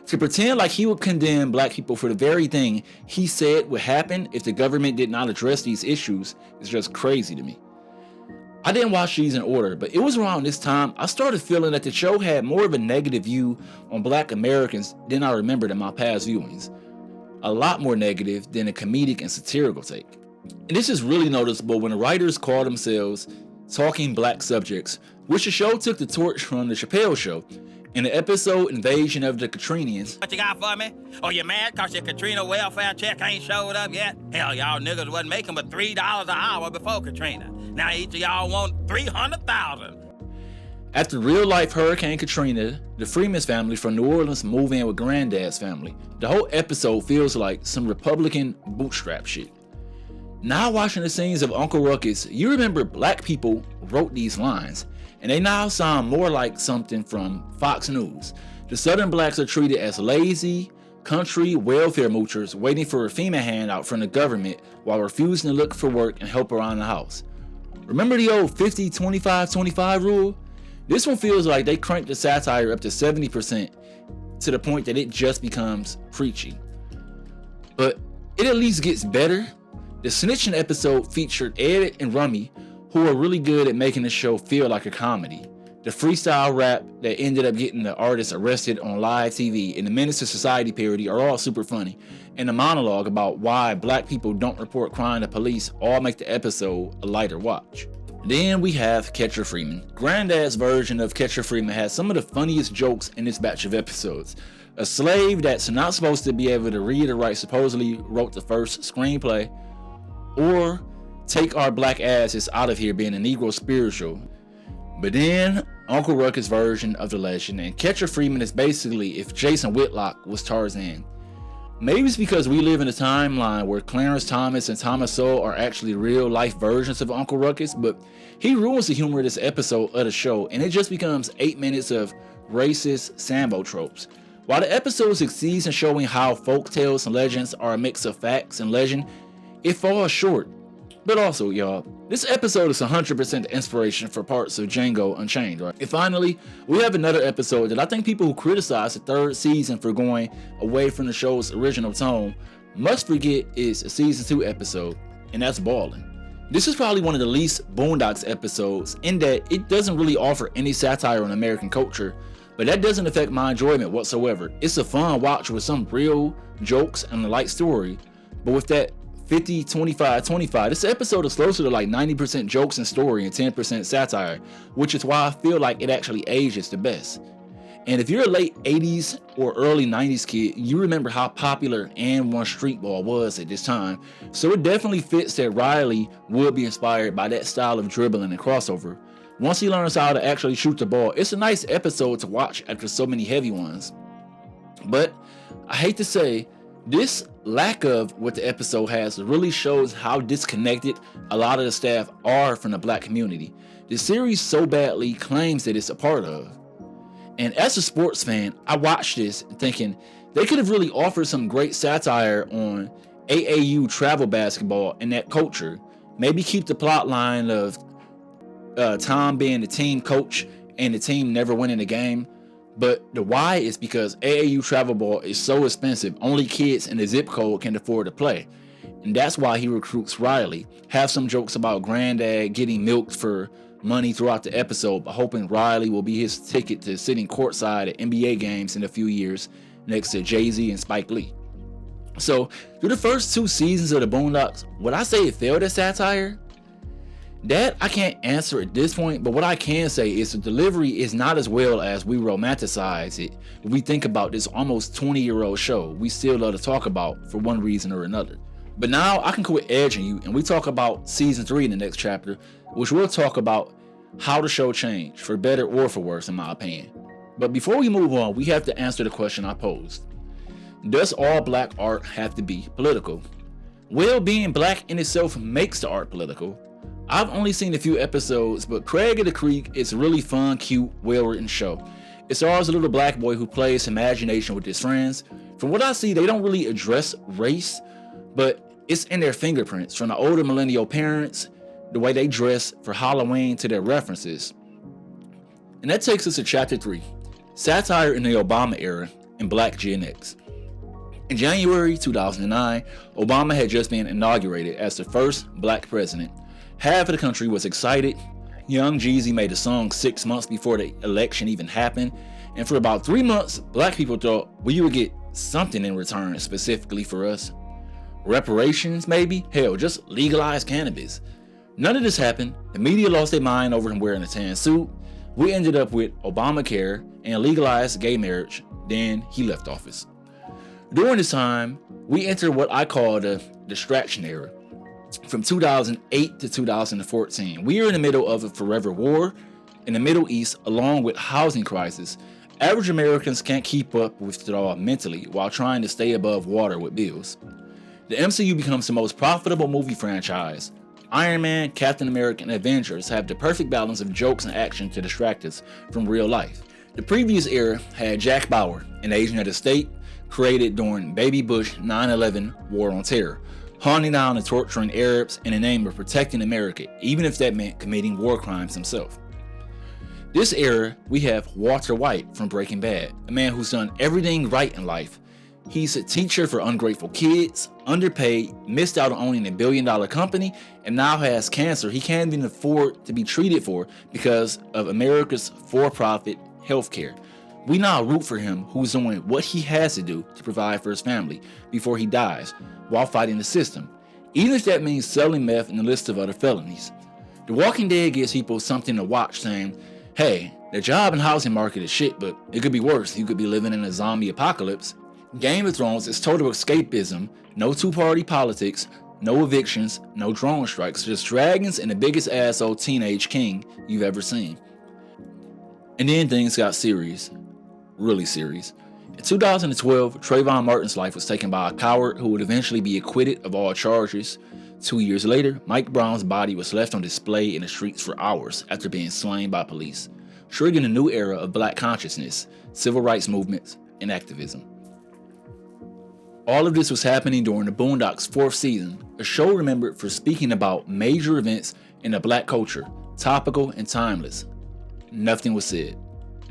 To pretend like he would condemn black people for the very thing he said would happen if the government did not address these issues is just crazy to me. I didn't watch these in order, but it was around this time I started feeling that the show had more of a negative view on black Americans than I remembered in my past viewings. A lot more negative than a comedic and satirical take. And this is really noticeable when the writers call themselves Talking Black Subjects, which the show took the torch from the Chappelle Show. In the episode Invasion of the Katrinians. What you got for me? Oh, you mad cause your Katrina welfare check ain't showed up yet? Hell, y'all niggas wasn't making but $3 an hour before Katrina. Now each of y'all want $300,000. After real-life Hurricane Katrina, the Freeman's family from New Orleans move in with Granddad's family. The whole episode feels like some Republican bootstrap shit. Now watching the scenes of Uncle Ruckus, you remember black people wrote these lines, and they now sound more like something from Fox News. The Southern blacks are treated as lazy, country welfare moochers waiting for a FEMA handout from the government while refusing to look for work and help around the house. Remember the old 50-25-25 rule? This one feels like they cranked the satire up to 70% to the point that it just becomes preachy. But it at least gets better. The snitching episode featured Ed and Rummy, who are really good at making the show feel like a comedy. The freestyle rap that ended up getting the artist arrested on live TV and the Menace to Society parody are all super funny. And the monologue about why black people don't report crime to police all make the episode a lighter watch. Then we have Catcher Freeman. Granddad's version of Catcher Freeman has some of the funniest jokes in this batch of episodes. A slave that's not supposed to be able to read or write supposedly wrote the first screenplay, or take our black asses out of here being a Negro spiritual. But then Uncle Ruckus' version of the legend, and Catcher Freeman is basically if Jason Whitlock was Tarzan. Maybe it's because we live in a timeline where Clarence Thomas and Thomas Sowell are actually real life versions of Uncle Ruckus, but he ruins the humor of this episode of the show, and it just becomes 8 minutes of racist Sambo tropes. While the episode succeeds in showing how folk tales and legends are a mix of facts and legend, it falls short. But also, y'all, this episode is 100% the inspiration for parts of Django Unchained, right? And finally, we have another episode that I think people who criticize the third season for going away from the show's original tone must forget is a season 2 episode, and that's Ballin'. This is probably one of the least Boondocks episodes in that it doesn't really offer any satire on American culture, but but that doesn't affect my enjoyment whatsoever. It's a fun watch with some real jokes and a light story, but with that 50-25-25, this episode is closer to like 90% jokes and story and 10% satire, which is why I feel like it actually ages the best. And if you're a late 80s or early 90s kid, you remember how popular and one street ball was at this time, so it definitely fits that Riley would be inspired by that style of dribbling and crossover. Once he learns how to actually shoot the ball, it's a nice episode to watch after so many heavy ones. But I hate to say, this lack of what the episode has really shows how disconnected a lot of the staff are from the black community the series so badly claims that it's a part of. And as a sports fan, I watched this thinking they could have really offered some great satire on AAU travel basketball and that culture. Maybe keep the plot line of Tom being the team coach and the team never winning a game. But the why is because AAU travel ball is so expensive, only kids in the zip code can afford to play. And that's why he recruits Riley. Have some jokes about granddad getting milked for money throughout the episode, but hoping Riley will be his ticket to sitting courtside at NBA games in a few years next to Jay-Z and Spike Lee. So through the first 2 seasons of the Boondocks, would I say it failed at satire? That I can't answer at this point, but what I can say is the delivery is not as well as we romanticize it when we think about this almost 20-year-old show we still love to talk about for one reason or another. But now I can quit edging you and we talk about season 3 in the next chapter, which we'll talk about how the show changed, for better or for worse in my opinion. But before we move on, we have to answer the question I posed. Does all black art have to be political? Well, being black in itself makes the art political. I've only seen a few episodes, but Craig of the Creek is a really fun, cute, well-written show. It stars a little black boy who plays imagination with his friends. From what I see, they don't really address race, but it's in their fingerprints, from the older millennial parents, the way they dress for Halloween, to their references. And that takes us to chapter 3, satire in the Obama era and black Gen X. In January 2009, Obama had just been inaugurated as the first black president. Half of the country was excited. Young Jeezy made a song 6 months before the election even happened. And for about 3 months, black people thought we would get something in return specifically for us. Reparations, maybe? Hell, just legalize cannabis. None of this happened. The media lost their mind over him wearing a tan suit. We ended up with Obamacare and legalized gay marriage. Then he left office. During this time, we entered what I call the distraction era. From 2008 to 2014, we are in the middle of a forever war in the Middle East, along with housing crisis. Average Americans can't keep up with it all mentally while trying to stay above water with bills. The MCU becomes the most profitable movie franchise. Iron Man, Captain America, and Avengers have the perfect balance of jokes and action to distract us from real life. The previous era had Jack Bauer, an agent of the state, created during Baby Bush 9/11 War on Terror, hunting down and torturing Arabs in the name of protecting America, even if that meant committing war crimes himself. This era, we have Walter White from Breaking Bad, a man who's done everything right in life. He's a teacher for ungrateful kids, underpaid, missed out on owning $1 billion company, and now has cancer he can't even afford to be treated for because of America's for-profit healthcare. We now root for him, who's doing what he has to do to provide for his family before he dies, while fighting the system, even if that means selling meth and a list of other felonies. The Walking Dead gives people something to watch, saying, hey, the job and housing market is shit, but it could be worse. You could be living in a zombie apocalypse. Game of Thrones is total escapism, no two-party politics, no evictions, no drone strikes, just dragons and the biggest asshole teenage king you've ever seen. And then things got serious. Really serious. In 2012, Trayvon Martin's life was taken by a coward who would eventually be acquitted of all charges. 2 years later, Mike Brown's body was left on display in the streets for hours after being slain by police, triggering a new era of black consciousness, civil rights movements, and activism. All of this was happening during the Boondocks' 4th season, a show remembered for speaking about major events in the black culture, topical and timeless. Nothing was said.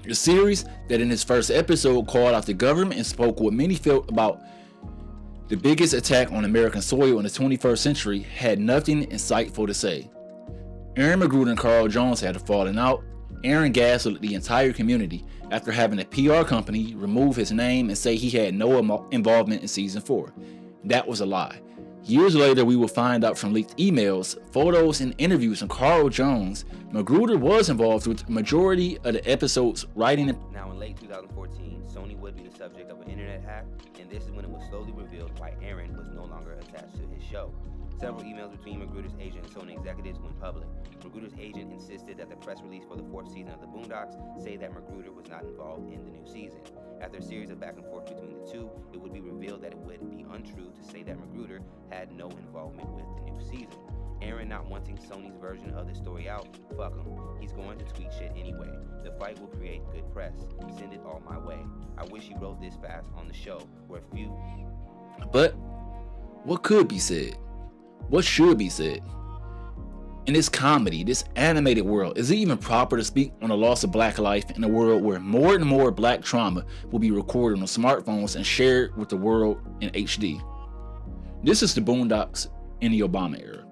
The series that in its first episode called out the government and spoke what many felt about the biggest attack on American soil in the 21st century had nothing insightful to say. Aaron Mcgruder and Carl Jones had a falling out, Aaron gaslit the entire community after having a PR company remove his name and say he had no involvement in season 4. That was a lie. Years later, we will find out from leaked emails, photos, and interviews from Carl Jones, Mcgruder was involved with the majority of the episodes writing. Now in late 2014, Sony would be the subject of an internet hack, and this is when it was slowly revealed why Aaron was no longer attached to his show. Several emails between Mcgruder's agent and Sony executives went public. Mcgruder's agent insisted that the press release for the 4th season of the Boondocks say that Mcgruder was not involved in the new season. After a series of back and forth between the two, it would be revealed that it would be untrue to say that Mcgruder had no involvement with the new season. Aaron not wanting Sony's version of the story out, fuck him. He's going to tweet shit anyway. The fight will create good press. Send it all my way. I wish he wrote this fast on the show, where few... But what could be said? What should be said? In this comedy, this animated world, is it even proper to speak on the loss of black life in a world where more and more black trauma will be recorded on smartphones and shared with the world in HD? This is the Boondocks in the Obama era.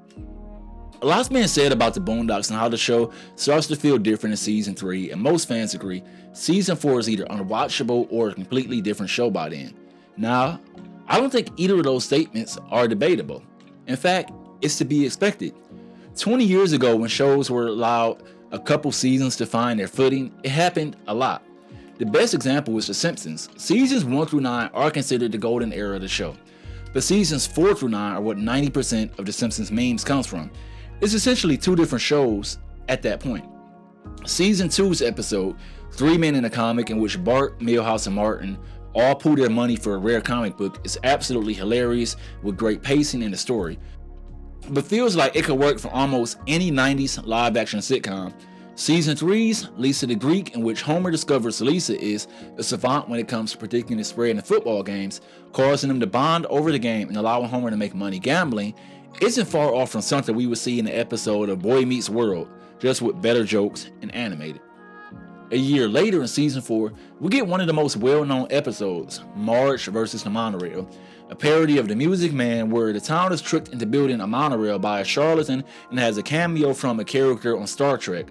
A lot's been said about the Boondocks and how the show starts to feel different in season 3, and most fans agree season 4 is either unwatchable or a completely different show by then. Now, I don't think either of those statements are debatable. In fact, it's to be expected. 20 years ago, when shows were allowed a couple seasons to find their footing, it happened a lot. The best example is The Simpsons. Seasons 1 through 9 are considered the golden era of the show, but seasons 4 through 9 are what 90% of The Simpsons memes comes from. It's essentially two different shows at that point. Season 2's episode, 3 Men in a Comic, in which Bart, Milhouse, and Martin all pool their money for a rare comic book, is absolutely hilarious with great pacing in the story, but feels like it could work for almost any 90s live-action sitcom. Season 3's Lisa the Greek, in which Homer discovers Lisa is a savant when it comes to predicting the spread in football games, causing them to bond over the game and allowing Homer to make money gambling, isn't far off from something we would see in the episode of Boy Meets World, just with better jokes and animated. A year later in season 4, we get one of the most well-known episodes, Marge versus the Monorail, a parody of The Music Man where the town is tricked into building a monorail by a charlatan and has a cameo from a character on Star Trek.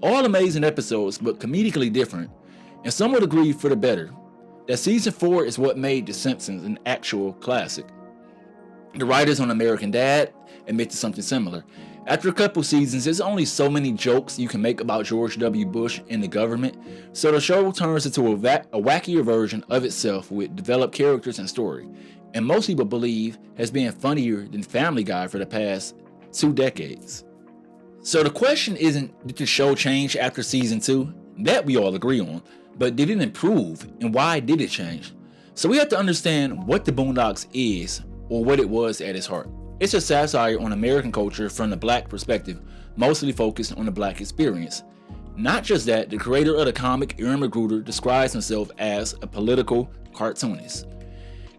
All amazing episodes, but comedically different, and some would agree for the better, that season 4 is what made The Simpsons an actual classic. The writers on American Dad admit to something similar. After a couple seasons, there's only so many jokes you can make about George W. Bush and the government, so the show turns into a wackier version of itself with developed characters and story, and most people believe has been funnier than Family Guy for the past 2 decades. So the question isn't, did the show change after season 2? That we all agree on, but did it improve, and why did it change? So we have to understand what the Boondocks is, or what it was at its heart. It's a satire on American culture from the black perspective, mostly focused on the black experience. Not just that, the creator of the comic, Aaron Mcgruder, describes himself as a political cartoonist.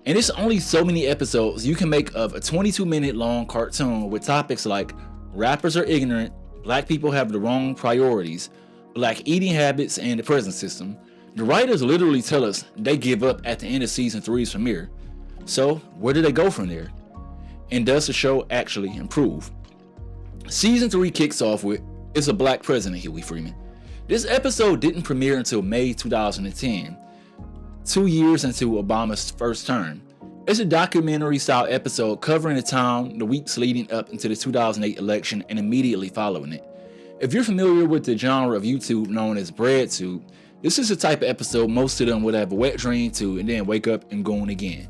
And it's only so many episodes you can make of a 22-minute long cartoon with topics like rappers are ignorant, black people have the wrong priorities, black eating habits, and the prison system. The writers literally tell us they give up at the end of season 3's premiere. So where do they go from there? And does the show actually improve? Season 3 kicks off with It's a Black President, Huey Freeman. This episode didn't premiere until May 2010, 2 years into Obama's first term. It's a documentary-style episode covering the town the weeks leading up into the 2008 election and immediately following it. If you're familiar with the genre of YouTube known as BreadTube, this is the type of episode most of them would have a wet dream to and then wake up and go on again.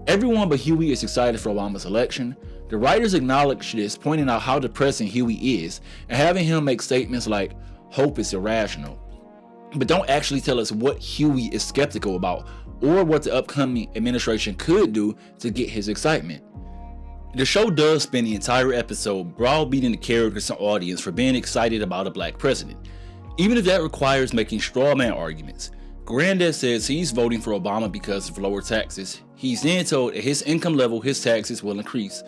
Everyone but Huey is excited for Obama's election. The writers acknowledge this, pointing out how depressing Huey is and having him make statements like, hope is irrational, but don't actually tell us what Huey is skeptical about or what the upcoming administration could do to get his excitement. The show does spend the entire episode browbeating the characters and audience for being excited about a black president, even if that requires making straw man arguments. Granddad says he's voting for Obama because of lower taxes. He's then told at his income level his taxes will increase.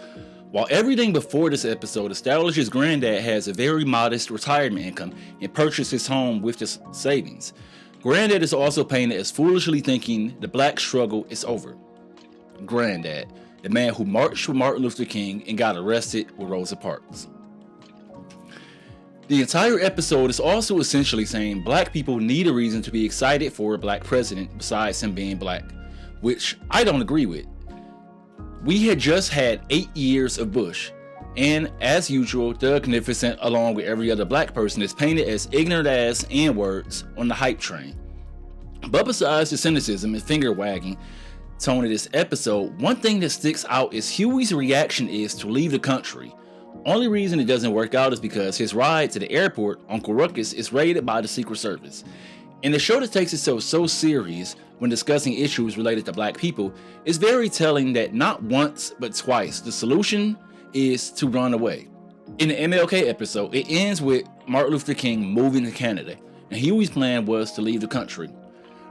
While everything before this episode establishes Granddad has a very modest retirement income and purchased his home with his savings, Granddad is also painted as foolishly thinking the black struggle is over. Granddad, the man who marched with Martin Luther King and got arrested with Rosa Parks. The entire episode is also essentially saying black people need a reason to be excited for a black president besides him being black, which I don't agree with. We had just had 8 years of Bush, and as usual, the Magnificent, along with every other black person, is painted as ignorant ass N-words on the hype train. But besides the cynicism and finger wagging tone of this episode, one thing that sticks out is Huey's reaction is to leave the country. Only reason it doesn't work out is because his ride to the airport, Uncle Ruckus, is raided by the Secret Service. And the show that takes itself so serious when discussing issues related to black people is very telling that not once but twice the solution is to run away. In the MLK episode, it ends with Martin Luther King moving to Canada, and Huey's plan was to leave the country.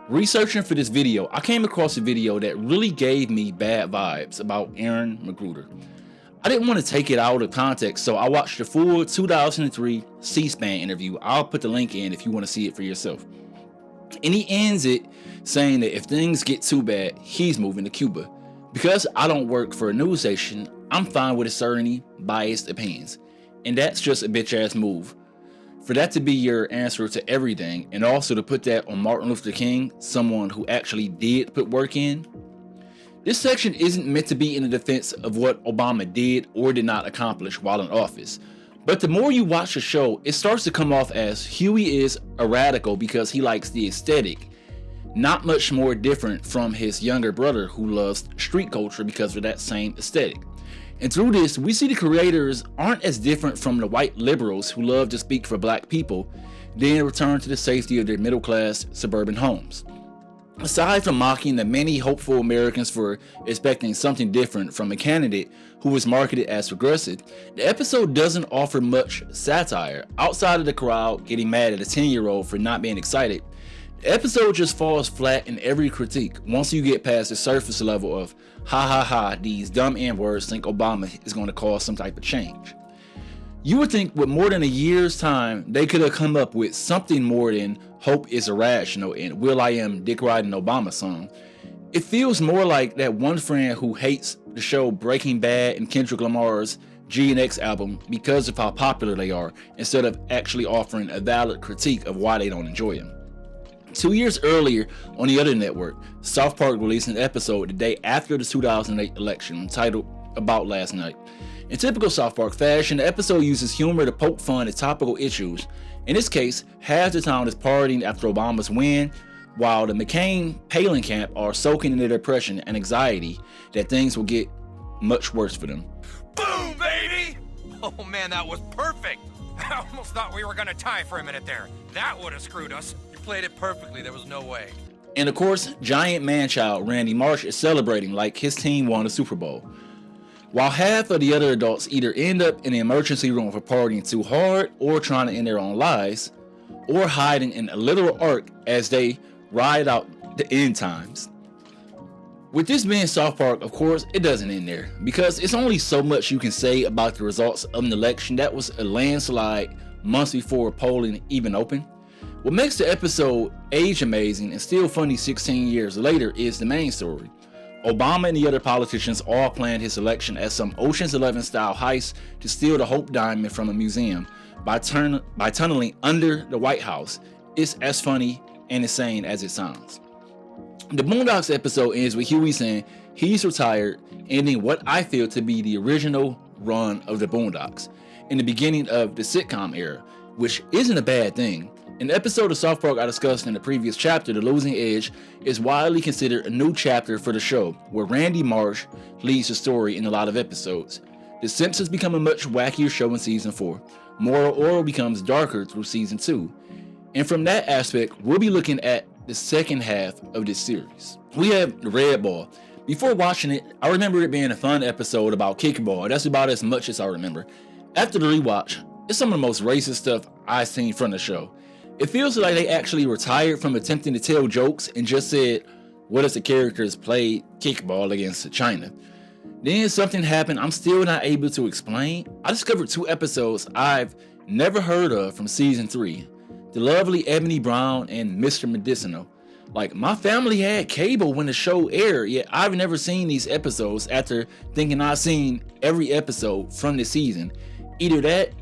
Researching for this video, I came across a video that really gave me bad vibes about Aaron Mcgruder. I didn't want to take it out of context, so I watched the full 2003 C-SPAN interview. I'll put the link in if you want to see it for yourself. And he ends it saying that if things get too bad, he's moving to Cuba. Because I don't work for a news station, I'm fine with asserting biased opinions. And that's just a bitch ass move. For that to be your answer to everything, and also to put that on Martin Luther King, someone who actually did put work in. This section isn't meant to be in the defense of what Obama did or did not accomplish while in office. But the more you watch the show, it starts to come off as Huey is a radical because he likes the aesthetic. Not much more different from his younger brother who loves street culture because of that same aesthetic. And through this, we see the creators aren't as different from the white liberals who love to speak for black people, then return to the safety of their middle-class suburban homes. Aside from mocking the many hopeful Americans for expecting something different from a candidate who was marketed as progressive, the episode doesn't offer much satire. Outside of the crowd getting mad at a 10-year-old for not being excited, the episode just falls flat in every critique once you get past the surface level of ha ha ha, these dumb N-words think Obama is going to cause some type of change. You would think with more than a year's time, they could have come up with something more than hope is irrational and will.i.am dick riding Obama song. It feels more like that one friend who hates the show Breaking Bad and Kendrick Lamar's G&X album because of how popular they are, instead of actually offering a valid critique of why they don't enjoy them. 2 years earlier on the other network, South Park released an episode the day after the 2008 election titled About Last Night. In typical South Park fashion, the episode uses humor to poke fun at topical issues. In this case, half the town is partying after Obama's win, while the McCain-Palin camp are soaking in their depression and anxiety that things will get much worse for them. Boom, baby! Oh man, that was perfect! I almost thought we were gonna tie for a minute there. That would have screwed us. You played it perfectly, there was no way. And of course, giant man-child Randy Marsh is celebrating like his team won the Super Bowl. While half of the other adults either end up in the emergency room for partying too hard or trying to end their own lives, or hiding in a literal ark as they ride out the end times. With this being South Park, of course, it doesn't end there, because it's only so much you can say about the results of an election that was a landslide months before polling even opened. What makes the episode age amazing and still funny 16 years later is the main story. Obama and the other politicians all planned his election as some Ocean's 11 style heist to steal the Hope Diamond from a museum by tunneling under the White House. It's as funny and insane as it sounds. The Boondocks episode ends with Huey saying he's retired, ending what I feel to be the original run of the Boondocks in the beginning of the sitcom era, which isn't a bad thing. In the episode of South Park I discussed in the previous chapter, The Losing Edge is widely considered a new chapter for the show, where Randy Marsh leads the story in a lot of episodes. The Simpsons become a much wackier show in season 4. Moral Oral becomes darker through season 2. And from that aspect, we'll be looking at the second half of this series. We have the Red Ball. Before watching it, I remember it being a fun episode about kickball. That's about as much as I remember. After the rewatch, it's some of the most racist stuff I've seen from the show. It feels like they actually retired from attempting to tell jokes and just said, what if the characters played kickball against China? Then something happened I'm still not able to explain. I discovered 2 episodes I've never heard of from season 3. The lovely Ebony Brown and Mr. Medicinal. Like, my family had cable when the show aired, yet I've never seen these episodes after thinking I've seen every episode from this season. Either that,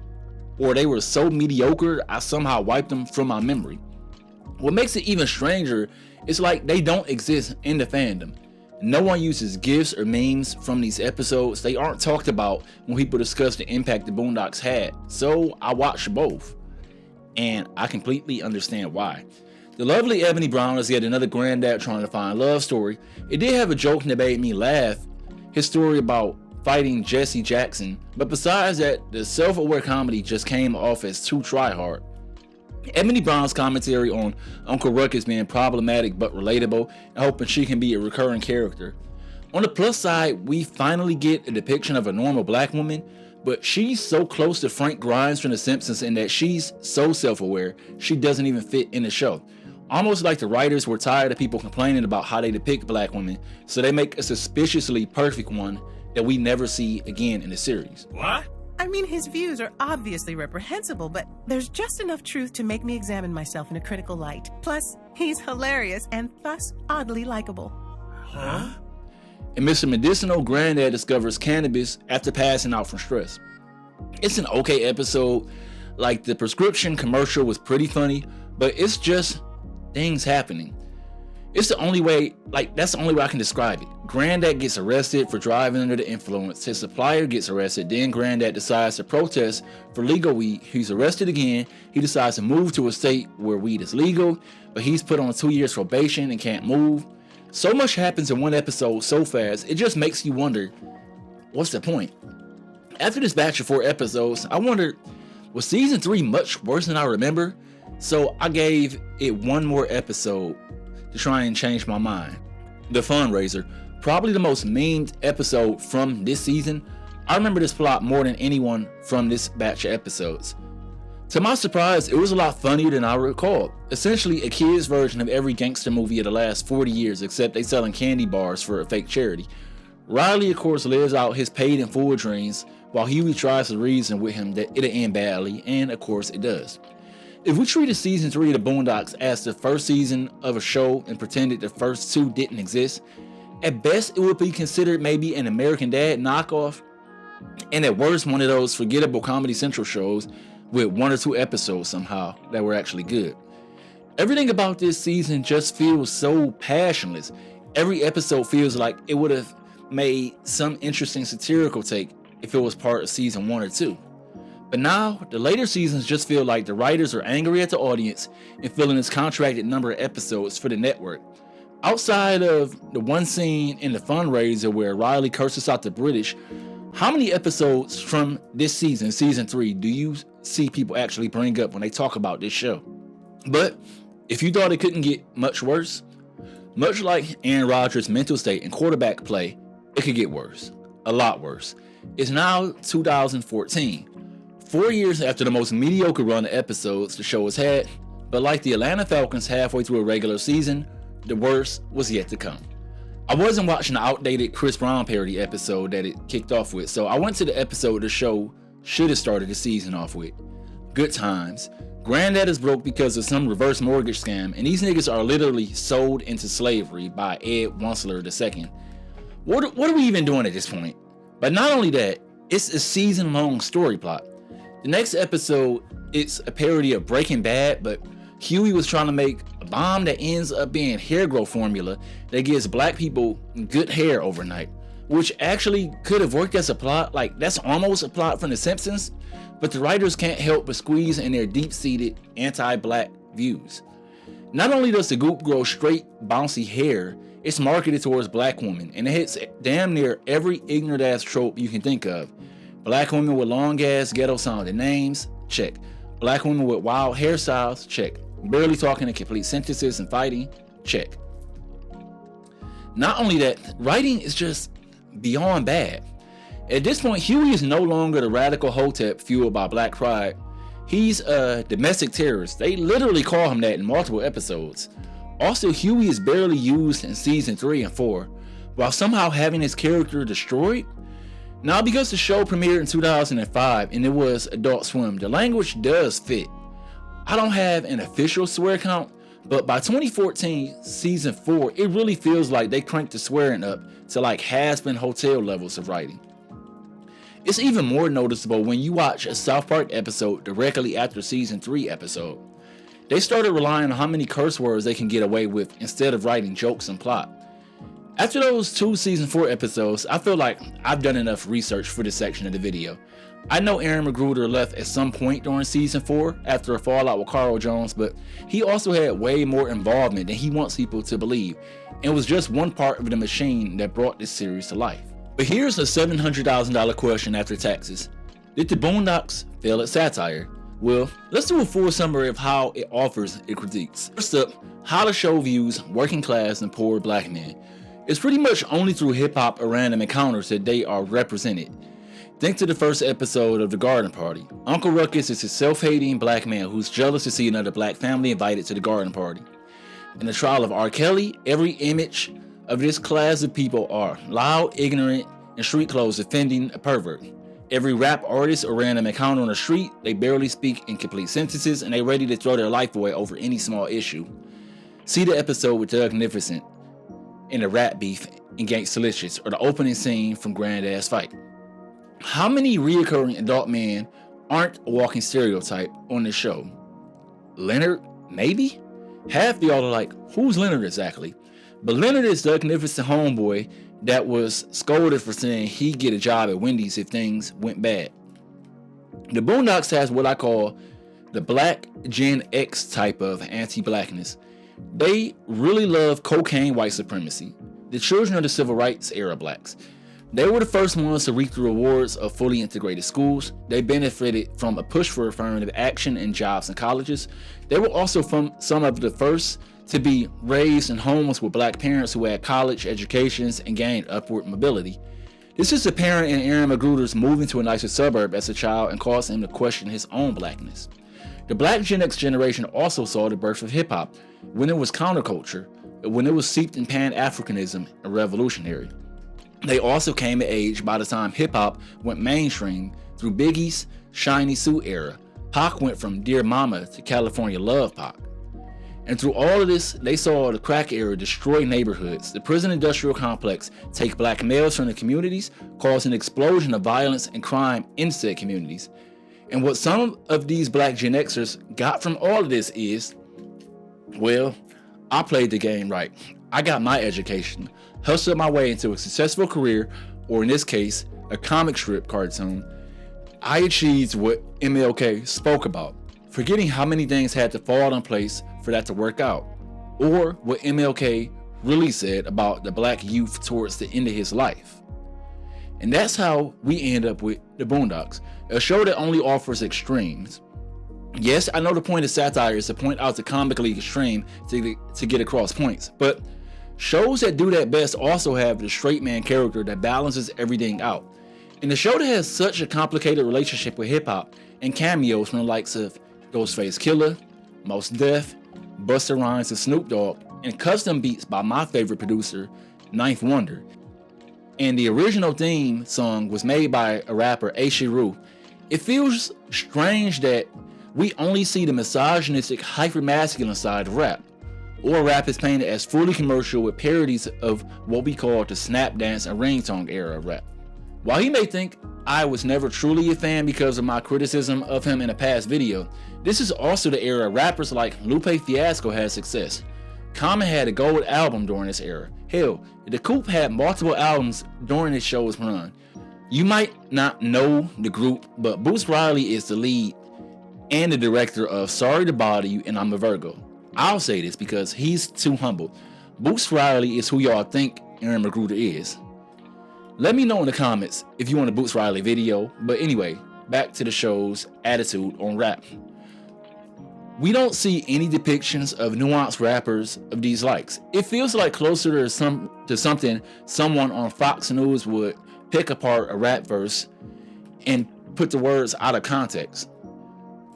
or they were so mediocre I somehow wiped them from my memory. What makes it even stranger is like they don't exist in the fandom. No one uses GIFs or memes from these episodes. They aren't talked about when people discuss the impact the Boondocks had. So I watched both, and I completely understand why. The lovely Ebony Brown is yet another granddad trying to find love story. It did have a joke that made me laugh, his story about fighting Jesse Jackson, but besides that, the self-aware comedy just came off as too try-hard. Ebony Brown's commentary on Uncle Ruckus being problematic but relatable, and hoping she can be a recurring character. On the plus side, we finally get a depiction of a normal black woman, but she's so close to Frank Grimes from The Simpsons in that she's so self-aware, she doesn't even fit in the show. Almost like the writers were tired of people complaining about how they depict black women, so they make a suspiciously perfect one that we never see again in the series. What? I mean, his views are obviously reprehensible, but there's just enough truth to make me examine myself in a critical light. Plus, he's hilarious and thus oddly likable. Huh? And Mr. Medicinal Granddad discovers cannabis after passing out from stress. It's an okay episode. Like, the prescription commercial was pretty funny, but it's just things happening. It's the only way, that's the only way I can describe it. Granddad gets arrested for driving under the influence. His supplier gets arrested. Then Granddad decides to protest for legal weed. He's arrested again. He decides to move to a state where weed is legal, but he's put on 2 years probation and can't move. So much happens in one episode so fast, it just makes you wonder, what's the point? After this batch of 4 episodes, I wondered, was season 3 much worse than I remember? So I gave it one more episode to try and change my mind. The Fundraiser, probably the most memed episode from this season. I remember this plot more than anyone from this batch of episodes. To my surprise, it was a lot funnier than I recalled. Essentially a kid's version of every gangster movie of the last 40 years, except they selling candy bars for a fake charity. Riley, of course, lives out his paid in full dreams, while Huey tries to reason with him that it'll end badly, and of course it does. If we treated season 3 of the Boondocks as the first season of a show and pretended the first 2 didn't exist, at best it would be considered maybe an American Dad knockoff, and at worst one of those forgettable Comedy Central shows with 1 or 2 episodes somehow that were actually good. Everything about this season just feels so passionless. Every episode feels like it would have made some interesting satirical take if it was part of season 1 or 2. But now, the later seasons just feel like the writers are angry at the audience and filling this contracted number of episodes for the network. Outside of the one scene in The Fundraiser where Riley curses out the British, how many episodes from this season, season 3, do you see people actually bring up when they talk about this show? But if you thought it couldn't get much worse, much like Aaron Rodgers' mental state and quarterback play, it could get worse. A lot worse. It's now 2014. 4 years after the most mediocre run of episodes the show has had, but like the Atlanta Falcons halfway through a regular season, the worst was yet to come. I wasn't watching the outdated Chris Brown parody episode that it kicked off with, so I went to the episode the show should have started the season off with. Good times. Granddad is broke because of some reverse mortgage scam, and these niggas are literally sold into slavery by Ed Wuncler II. What are we even doing at this point? But not only that, it's a season-long story plot. The next episode, it's a parody of Breaking Bad, but Huey was trying to make a bomb that ends up being hair growth formula that gives black people good hair overnight, which actually could have worked as a plot. Like, that's almost a plot from The Simpsons, but the writers can't help but squeeze in their deep-seated anti-black views. Not only does the goop grow straight, bouncy hair, it's marketed towards black women, and it hits damn near every ignorant-ass trope you can think of. Black women with long-ass ghetto-sounding names, check. Black women with wild hairstyles, check. Barely talking in complete sentences and fighting, check. Not only that, writing is just beyond bad. At this point, Huey is no longer the radical hotep fueled by black pride. He's a domestic terrorist. They literally call him that in multiple episodes. Also, Huey is barely used in season 3 and 4, while somehow having his character destroyed. Now, because the show premiered in 2005 and it was Adult Swim, the language does fit. I don't have an official swear count, but by 2014, season 4, it really feels like they cranked the swearing up to like has-been hotel levels of writing. It's even more noticeable when you watch a South Park episode directly after season 3 episode. They started relying on how many curse words they can get away with instead of writing jokes and plot. After those 2 season 4 episodes, I feel like I've done enough research for this section of the video. I know Aaron Mcgruder left at some point during season 4 after a fallout with Carl Jones, but he also had way more involvement than he wants people to believe, and was just one part of the machine that brought this series to life. But here's a $700,000 question after taxes. Did the Boondocks fail at satire? Well, let's do a full summary of how it offers its critiques. First up, how the show views working class and poor black men. It's pretty much only through hip-hop or random encounters that they are represented. Think to the first episode of The Garden Party. Uncle Ruckus is a self-hating black man who's jealous to see another black family invited to the garden party. In the trial of R. Kelly, every image of this class of people are loud, ignorant, and street clothes offending a pervert. Every rap artist or random encounter on the street, they barely speak in complete sentences and they're ready to throw their life away over any small issue. See the episode with Doug Niferson in the rap beef in Gangstalicious, or the opening scene from Granddad's Fight. How many reoccurring adult men aren't a walking stereotype on this show? Leonard, maybe? Half the y'all are like, who's Leonard exactly? But Leonard is Doug Niferson homeboy that was scolded for saying he'd get a job at Wendy's if things went bad. The Boondocks has what I call the Black Gen X type of anti-blackness. They really love cocaine white supremacy, the children of the civil rights era blacks. They were the first ones to reap the rewards of fully integrated schools. They benefited from a push for affirmative action in jobs and colleges. They were also some of the first to be raised in homes with black parents who had college educations and gained upward mobility. This is apparent in Aaron Mcgruder's moving to a nicer suburb as a child and caused him to question his own blackness. The Black Gen X generation also saw the birth of hip-hop, when it was counterculture, when it was steeped in Pan-Africanism and revolutionary. They also came of age by the time hip-hop went mainstream through Biggie's Shiny Suit era. Pac went from Dear Mama to California Love Pac. And through all of this, they saw the crack era destroy neighborhoods, the prison industrial complex take black males from the communities, cause an explosion of violence and crime in said communities. And what some of these Black Gen Xers got from all of this is, well, I played the game right. I got my education, hustled my way into a successful career, or in this case, a comic strip cartoon. I achieved what MLK spoke about, forgetting how many things had to fall in place for that to work out, or what MLK really said about the black youth towards the end of his life. And that's how we end up with the Boondocks, a show that only offers extremes. Yes, I know the point of satire is to point out the comically extreme to get across points, but shows that do that best also have the straight man character that balances everything out. And the show that has such a complicated relationship with hip-hop and cameos from the likes of Ghostface Killah, Mos Def, Busta Rhymes and Snoop Dogg, and custom beats by my favorite producer, Ninth Wonder. And the original theme song was made by a rapper, Ashiru. It feels strange that we only see the misogynistic, hyper-masculine side of rap, or rap is painted as fully commercial with parodies of what we call the snap dance and ringtone era of rap. While he may think I was never truly a fan because of my criticism of him in a past video, this is also the era rappers like Lupe Fiasco had success. Common had a gold album during this era. Hell, The Coop had multiple albums during this show's run. You might not know the group, but Boots Riley is the lead and the director of Sorry to Bother You and I'm a Virgo. I'll say this because he's too humble. Boots Riley is who y'all think Aaron Mcgruder is. Let me know in the comments if you want a Boots Riley video, but anyway, back to the show's attitude on rap. We don't see any depictions of nuanced rappers of these likes. It feels like closer to something someone on Fox News would pick apart a rap verse and put the words out of context.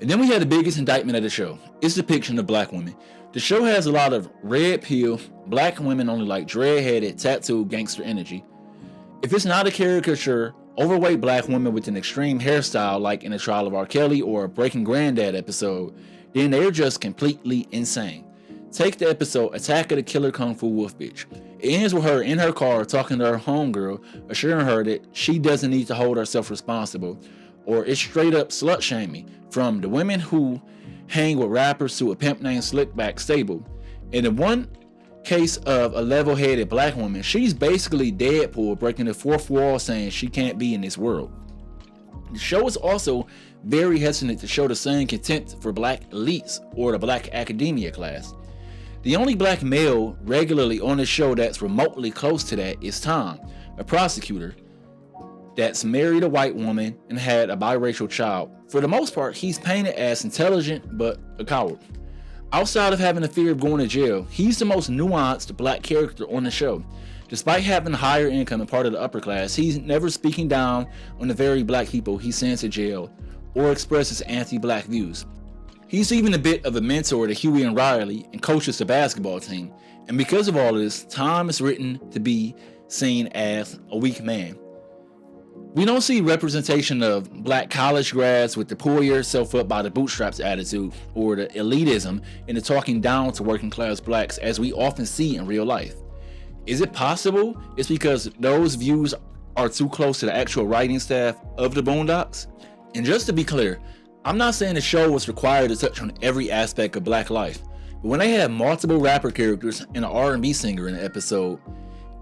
And then we had the biggest indictment of the show, its depiction of black women. The show has a lot of red pill, black women only like dread-headed, tattooed gangster energy. If it's not a caricature, overweight black women with an extreme hairstyle like in the trial of R. Kelly or a Breaking Granddad episode, then they're just completely insane. Take the episode Attack of the Killer Kung Fu Wolf Bitch. It ends with her in her car talking to her homegirl, assuring her that she doesn't need to hold herself responsible, or it's straight up slut shaming, from the women who hang with rappers to a pimp named Slickback stable. And in one case of a level-headed black woman, she's basically Deadpool breaking the fourth wall saying she can't be in this world. The show is also very hesitant to show the same contempt for black elites or the black academia class. The only black male regularly on the show that's remotely close to that is Tom, a prosecutor that's married a white woman and had a biracial child. For the most part, he's painted as intelligent but a coward. Outside of having the fear of going to jail, he's the most nuanced black character on the show. Despite having a higher income and part of the upper class, he's never speaking down on the very black people he sends to jail or expresses anti-black views. He's even a bit of a mentor to Huey and Riley and coaches the basketball team. And because of all of this, Tom is written to be seen as a weak man. We don't see representation of black college grads with the pull yourself up by the bootstraps attitude or the elitism and the talking down to working class blacks as we often see in real life. Is it possible it's because those views are too close to the actual writing staff of the Boondocks? And just to be clear, I'm not saying the show was required to touch on every aspect of black life, but when they have multiple rapper characters and an R&B singer in an episode,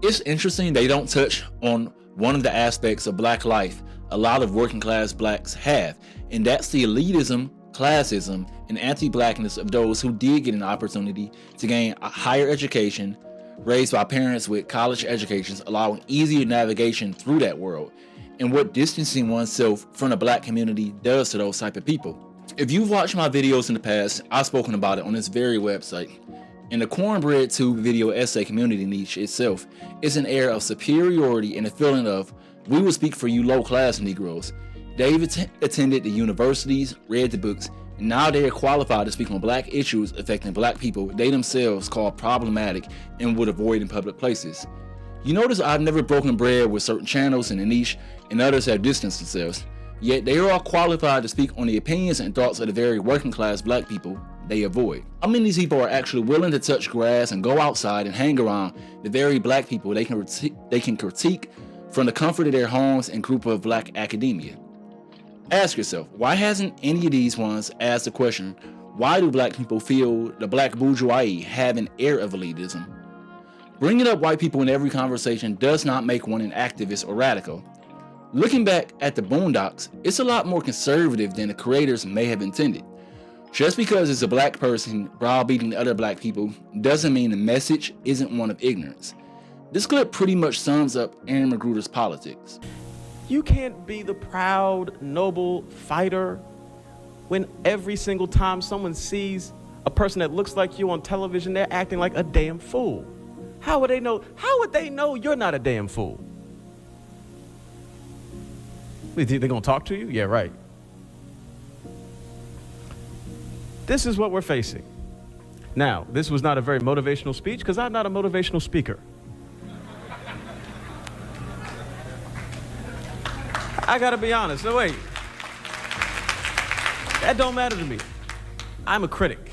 it's interesting they don't touch on one of the aspects of black life a lot of working class blacks have, and that's the elitism, classism, and anti-blackness of those who did get an opportunity to gain a higher education, raised by parents with college educations, allowing easier navigation through that world, and what distancing oneself from the black community does to those type of people. If you've watched my videos in the past, I've spoken about it on this very website. In the Cornbread Tube video essay community niche itself is an air of superiority and a feeling of, we will speak for you low-class Negroes. They've attended the universities, read the books, and now they are qualified to speak on black issues affecting black people they themselves call problematic and would avoid in public places. You notice I've never broken bread with certain channels in the niche and others have distanced themselves, yet they are all qualified to speak on the opinions and thoughts of the very working class black people they avoid. How many of these people are actually willing to touch grass and go outside and hang around the very black people they can critique from the comfort of their homes and group of black academia? Ask yourself, why hasn't any of these ones asked the question, why do black people feel the black bourgeoisie have an air of elitism? Bringing up white people in every conversation does not make one an activist or radical. Looking back at the Boondocks, it's a lot more conservative than the creators may have intended. Just because it's a black person browbeating other black people doesn't mean the message isn't one of ignorance. This clip pretty much sums up Aaron Mcgruder's politics. You can't be the proud, noble fighter when every single time someone sees a person that looks like you on television, they're acting like a damn fool. How would they know? How would they know you're not a damn fool? They're gonna talk to you? Yeah, right. This is what we're facing. Now, this was not a very motivational speech because I'm not a motivational speaker. I gotta be honest. No, wait. That don't matter to me. I'm a critic.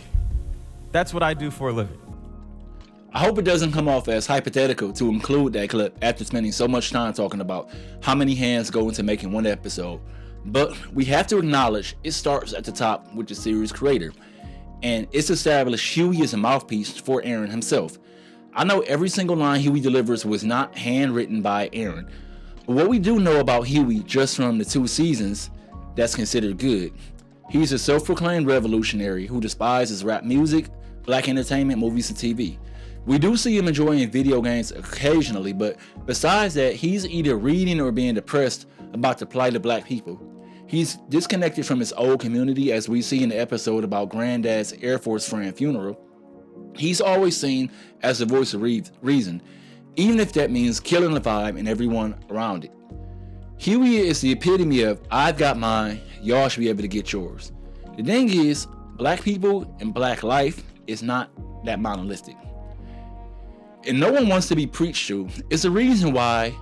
That's what I do for a living. I hope it doesn't come off as hypothetical to include that clip after spending so much time talking about how many hands go into making one episode. But we have to acknowledge it starts at the top with the series creator, and it's established Huey is a mouthpiece for Aaron himself. I know every single line Huey delivers was not handwritten by Aaron, but what we do know about Huey just from the 2 seasons that's considered good, he's a self-proclaimed revolutionary who despises rap music, black entertainment, movies, and TV. We do see him enjoying video games occasionally, but besides that, he's either reading or being depressed about the plight of black people. He's disconnected from his old community, as we see in the episode about Granddad's Air Force friend funeral. He's always seen as the voice of reason, even if that means killing the vibe and everyone around it. Huey is the epitome of, I've got mine, y'all should be able to get yours. The thing is, black people and black life is not that monolithic. And no one wants to be preached to. It's the reason why,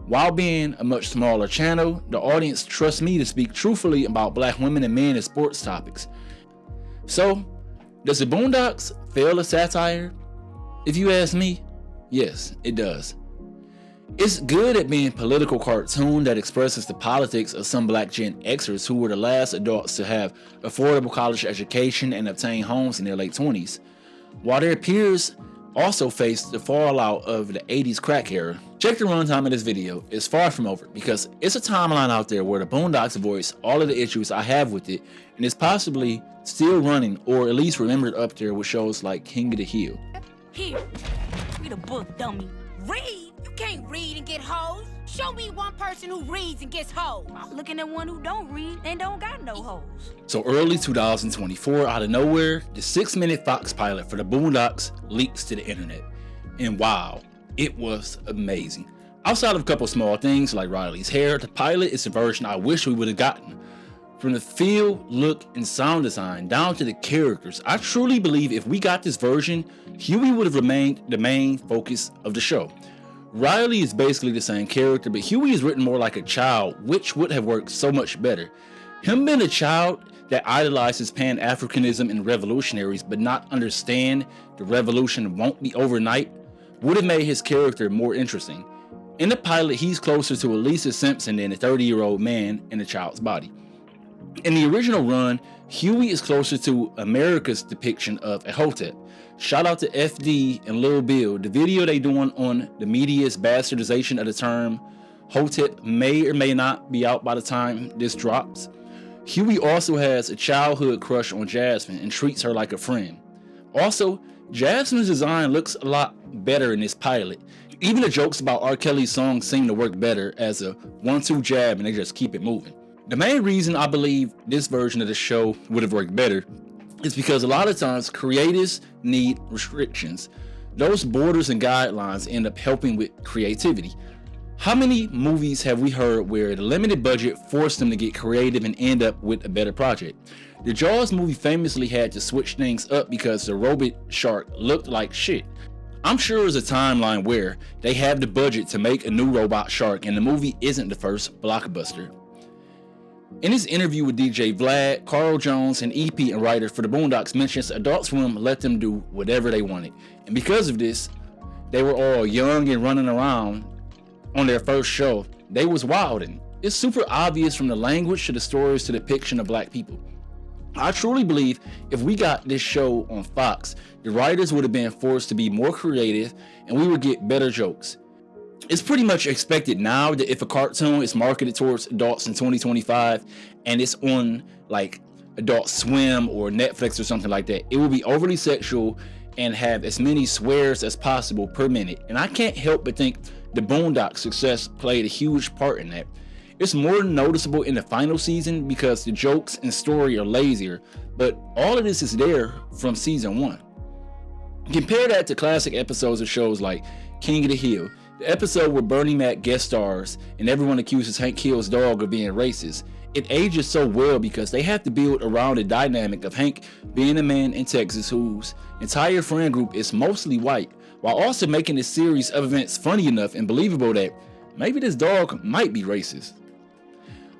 while being a much smaller channel, the audience trusts me to speak truthfully about black women and men and sports topics. So, Does the Boondocks fail as satire? If you ask me, yes, it does. It's good at being a political cartoon that expresses the politics of some black Gen Xers who were the last adults to have affordable college education and obtain homes in their late 20s, while their peers also faced the fallout of the 80s crack era. Check the runtime of this video. It's far from over because it's a timeline out there where the Boondocks voice all of the issues I have with it, and it's possibly still running or at least remembered up there with shows like King of the Hill. Here, read a book, dummy. Read? You can't read and get hoes. Show me one person who reads and gets hoes. I'm looking at one who don't read and don't got no hoes. So early 2024, out of nowhere, the 6-minute Fox pilot for the Boondocks leaks to the internet. And wow, it was amazing. Outside of a couple small things like Riley's hair, the pilot is the version I wish we would have gotten. From the feel, look, and sound design down to the characters, I truly believe if we got this version, Huey would have remained the main focus of the show. Riley is basically the same character, but Huey is written more like a child, which would have worked so much better. Him being a child that idolizes Pan-Africanism and revolutionaries but not understand the revolution won't be overnight would have made his character more interesting. In the pilot, he's closer to Lisa Simpson than a 30-year-old man in a child's body. In the original run, Huey is closer to America's depiction of a Hotep. Shout out to FD and Lil Bill. The video they doing on the media's bastardization of the term Hotep may or may not be out by the time this drops. Huey also has a childhood crush on Jasmine and treats her like a friend. Also, Jasmine's design looks a lot better in this pilot. Even the jokes about R. Kelly's songs seem to work better as a 1-2 jab and they just keep it moving. The main reason I believe this version of the show would have worked better is because a lot of times creators need restrictions. Those borders and guidelines end up helping with creativity. How many movies have we heard where the limited budget forced them to get creative and end up with a better project? The Jaws movie famously had to switch things up because the robot shark looked like shit. I'm sure there's a timeline where they have the budget to make a new robot shark and the movie isn't the first blockbuster. In his interview with DJ Vlad, Carl Jones, an EP and writer for the Boondocks, mentions Adult Swim let them do whatever they wanted. And because of this, they were all young and running around on their first show. They was wildin'. It's super obvious from the language to the stories to the depiction of black people. I truly believe if we got this show on Fox, the writers would have been forced to be more creative and we would get better jokes. It's pretty much expected now that if a cartoon is marketed towards adults in 2025 and it's on like Adult Swim or Netflix or something like that, it will be overly sexual and have as many swears as possible per minute. And I can't help but think the Boondocks' success played a huge part in that. It's more noticeable in the final season because the jokes and story are lazier, but all of this is there from season 1. Compare that to classic episodes of shows like King of the Hill, the episode where Bernie Mac guest stars and everyone accuses Hank Hill's dog of being racist. It ages so well because they have to build around the dynamic of Hank being a man in Texas whose entire friend group is mostly white, while also making this series of events funny enough and believable that maybe this dog might be racist.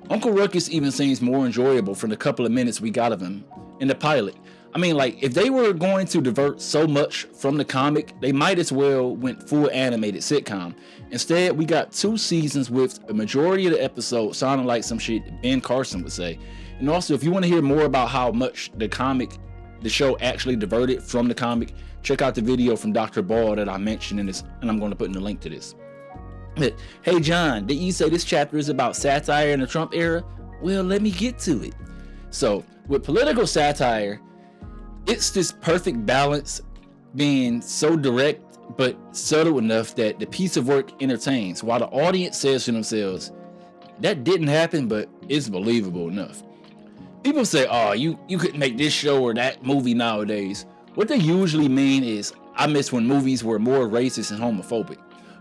Uncle Ruckus even seems more enjoyable from the couple of minutes we got of him in the pilot. I mean, like, if they were going to divert so much from the comic, they might as well went full animated sitcom. Instead, we got 2 seasons with a majority of the episodes sounding like some shit Ben Carson would say. And also, if you want to hear more about how much the show actually diverted from the comic, check out the video from Dr.ball that I mentioned in this, and I'm going to put in the link to this. But, hey John, did you say this chapter is about satire in the Trump era? Well, let me get to it. So, with political satire, it's this perfect balance being so direct but subtle enough that the piece of work entertains while the audience says to themselves, that didn't happen, but it's believable enough. People say, oh, you couldn't make this show or that movie nowadays. What they usually mean is, I miss when movies were more racist and homophobic.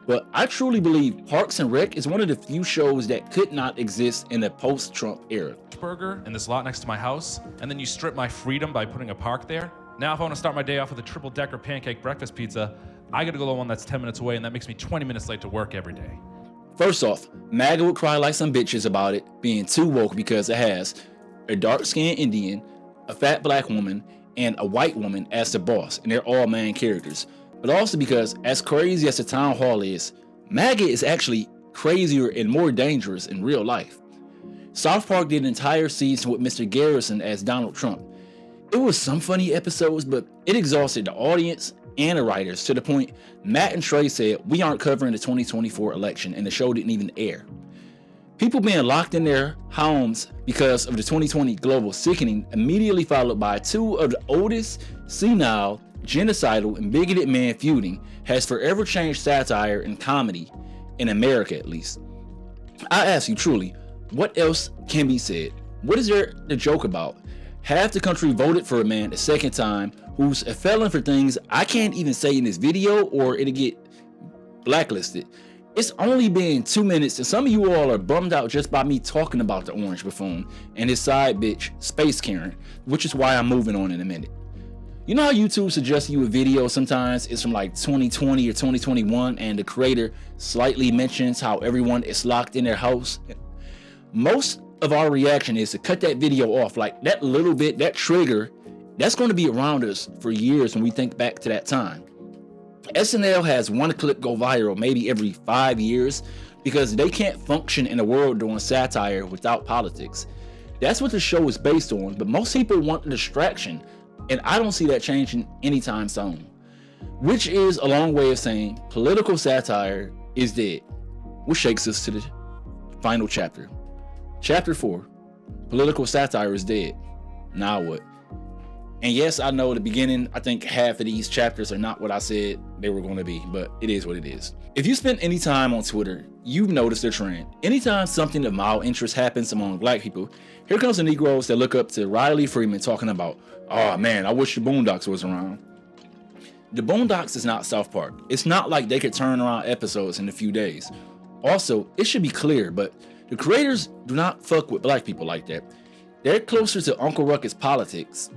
But I truly believe Parks and Rec is one of the few shows that could not exist in the post-Trump era. Burger in this lot next to my house, and then you strip my freedom by putting a park there. Now if I want to start my day off with a triple-decker pancake breakfast pizza, I gotta go to one that's 10 minutes away, and that makes me 20 minutes late to work every day. First off, MAGA would cry like some bitches about it being too woke because it has a dark-skinned Indian, a fat black woman, and a white woman as the boss, and they're all main characters. But also because, as crazy as the town hall is, MAGA is actually crazier and more dangerous in real life. South Park did an entire season with Mr. Garrison as Donald Trump. It was some funny episodes, but it exhausted the audience and the writers to the point Matt and Trey said, "We aren't covering the 2024 election," and the show didn't even air. People being locked in their homes because of the 2020 global sickening, immediately followed by two of the oldest, senile, genocidal, and bigoted men feuding, has forever changed satire and comedy, in America at least. I ask you truly, what else can be said? What is there to joke about? Half the country voted for a man the second time who's a felon for things I can't even say in this video or it'll get blacklisted. It's only been 2 minutes and some of you all are bummed out just by me talking about the orange buffoon and his side bitch, Space Karen, which is why I'm moving on in a minute. You know how YouTube suggests you a video sometimes it's from like 2020 or 2021 and the creator slightly mentions how everyone is locked in their house? Most of our reaction is to cut that video off, like that little bit, that trigger, that's going to be around us for years when we think back to that time. SNL has one clip go viral maybe every 5 years because they can't function in a world doing satire without politics. That's what the show is based on, but most people want a distraction, and I don't see that changing anytime soon. Which is a long way of saying political satire is dead. Which takes us to the final chapter. Chapter 4, political satire is dead. Now what? And yes, I know at the beginning, I think half of these chapters are not what I said they were going to be, but it is what it is. If you spend any time on Twitter, you've noticed a trend. Anytime something of mild interest happens among black people, here comes the Negroes that look up to Riley Freeman talking about, "Oh man, I wish the Boondocks was around." The Boondocks is not South Park. It's not like they could turn around episodes in a few days. Also, it should be clear, but the creators do not fuck with black people like that. They're closer to Uncle Ruckus politics.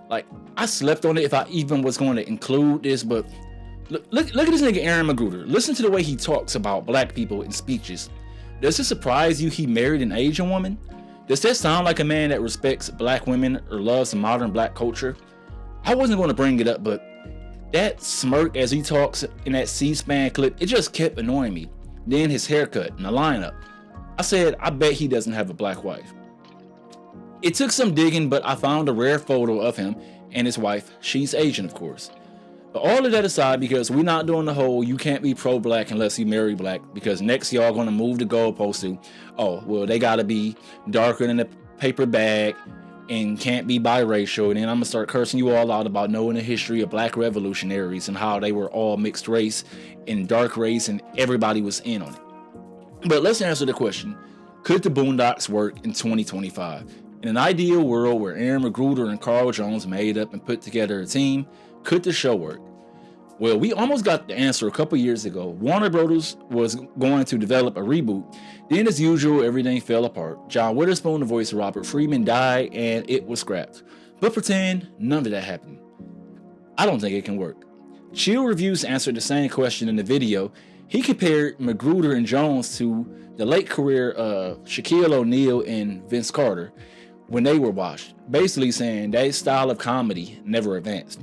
Like, I slept on it if I even was going to include this, but look at this nigga Aaron Mcgruder. Listen to the way he talks about black people in speeches. Does it surprise you he married an Asian woman? Does that sound like a man that respects black women or loves modern black culture? I wasn't going to bring it up, but that smirk as he talks in that C-SPAN clip, it just kept annoying me. Then his haircut and the lineup. I said, I bet he doesn't have a black wife. It took some digging, but I found a rare photo of him and his wife. She's Asian, of course. But all of that aside, because we're not doing the whole you can't be pro-black unless you marry black, because next y'all gonna move the goalpost to, oh, well, they gotta be darker than a paper bag and can't be biracial. And then I'm gonna start cursing you all out about knowing the history of black revolutionaries and how they were all mixed race and dark race and everybody was in on it. But let's answer the question, could the Boondocks work in 2025? In an ideal world where Aaron Mcgruder and Carl Jones made up and put together a team, could the show work? Well, we almost got the answer a couple years ago. Warner Brothers was going to develop a reboot. Then, as usual, everything fell apart. John Witherspoon, the voice of Robert Freeman, died and it was scrapped. But pretend none of that happened. I don't think it can work. Chill Reviews answered the same question in the video. He compared Mcgruder and Jones to the late career of Shaquille O'Neal and Vince Carter when they were washed, basically saying that style of comedy never advanced.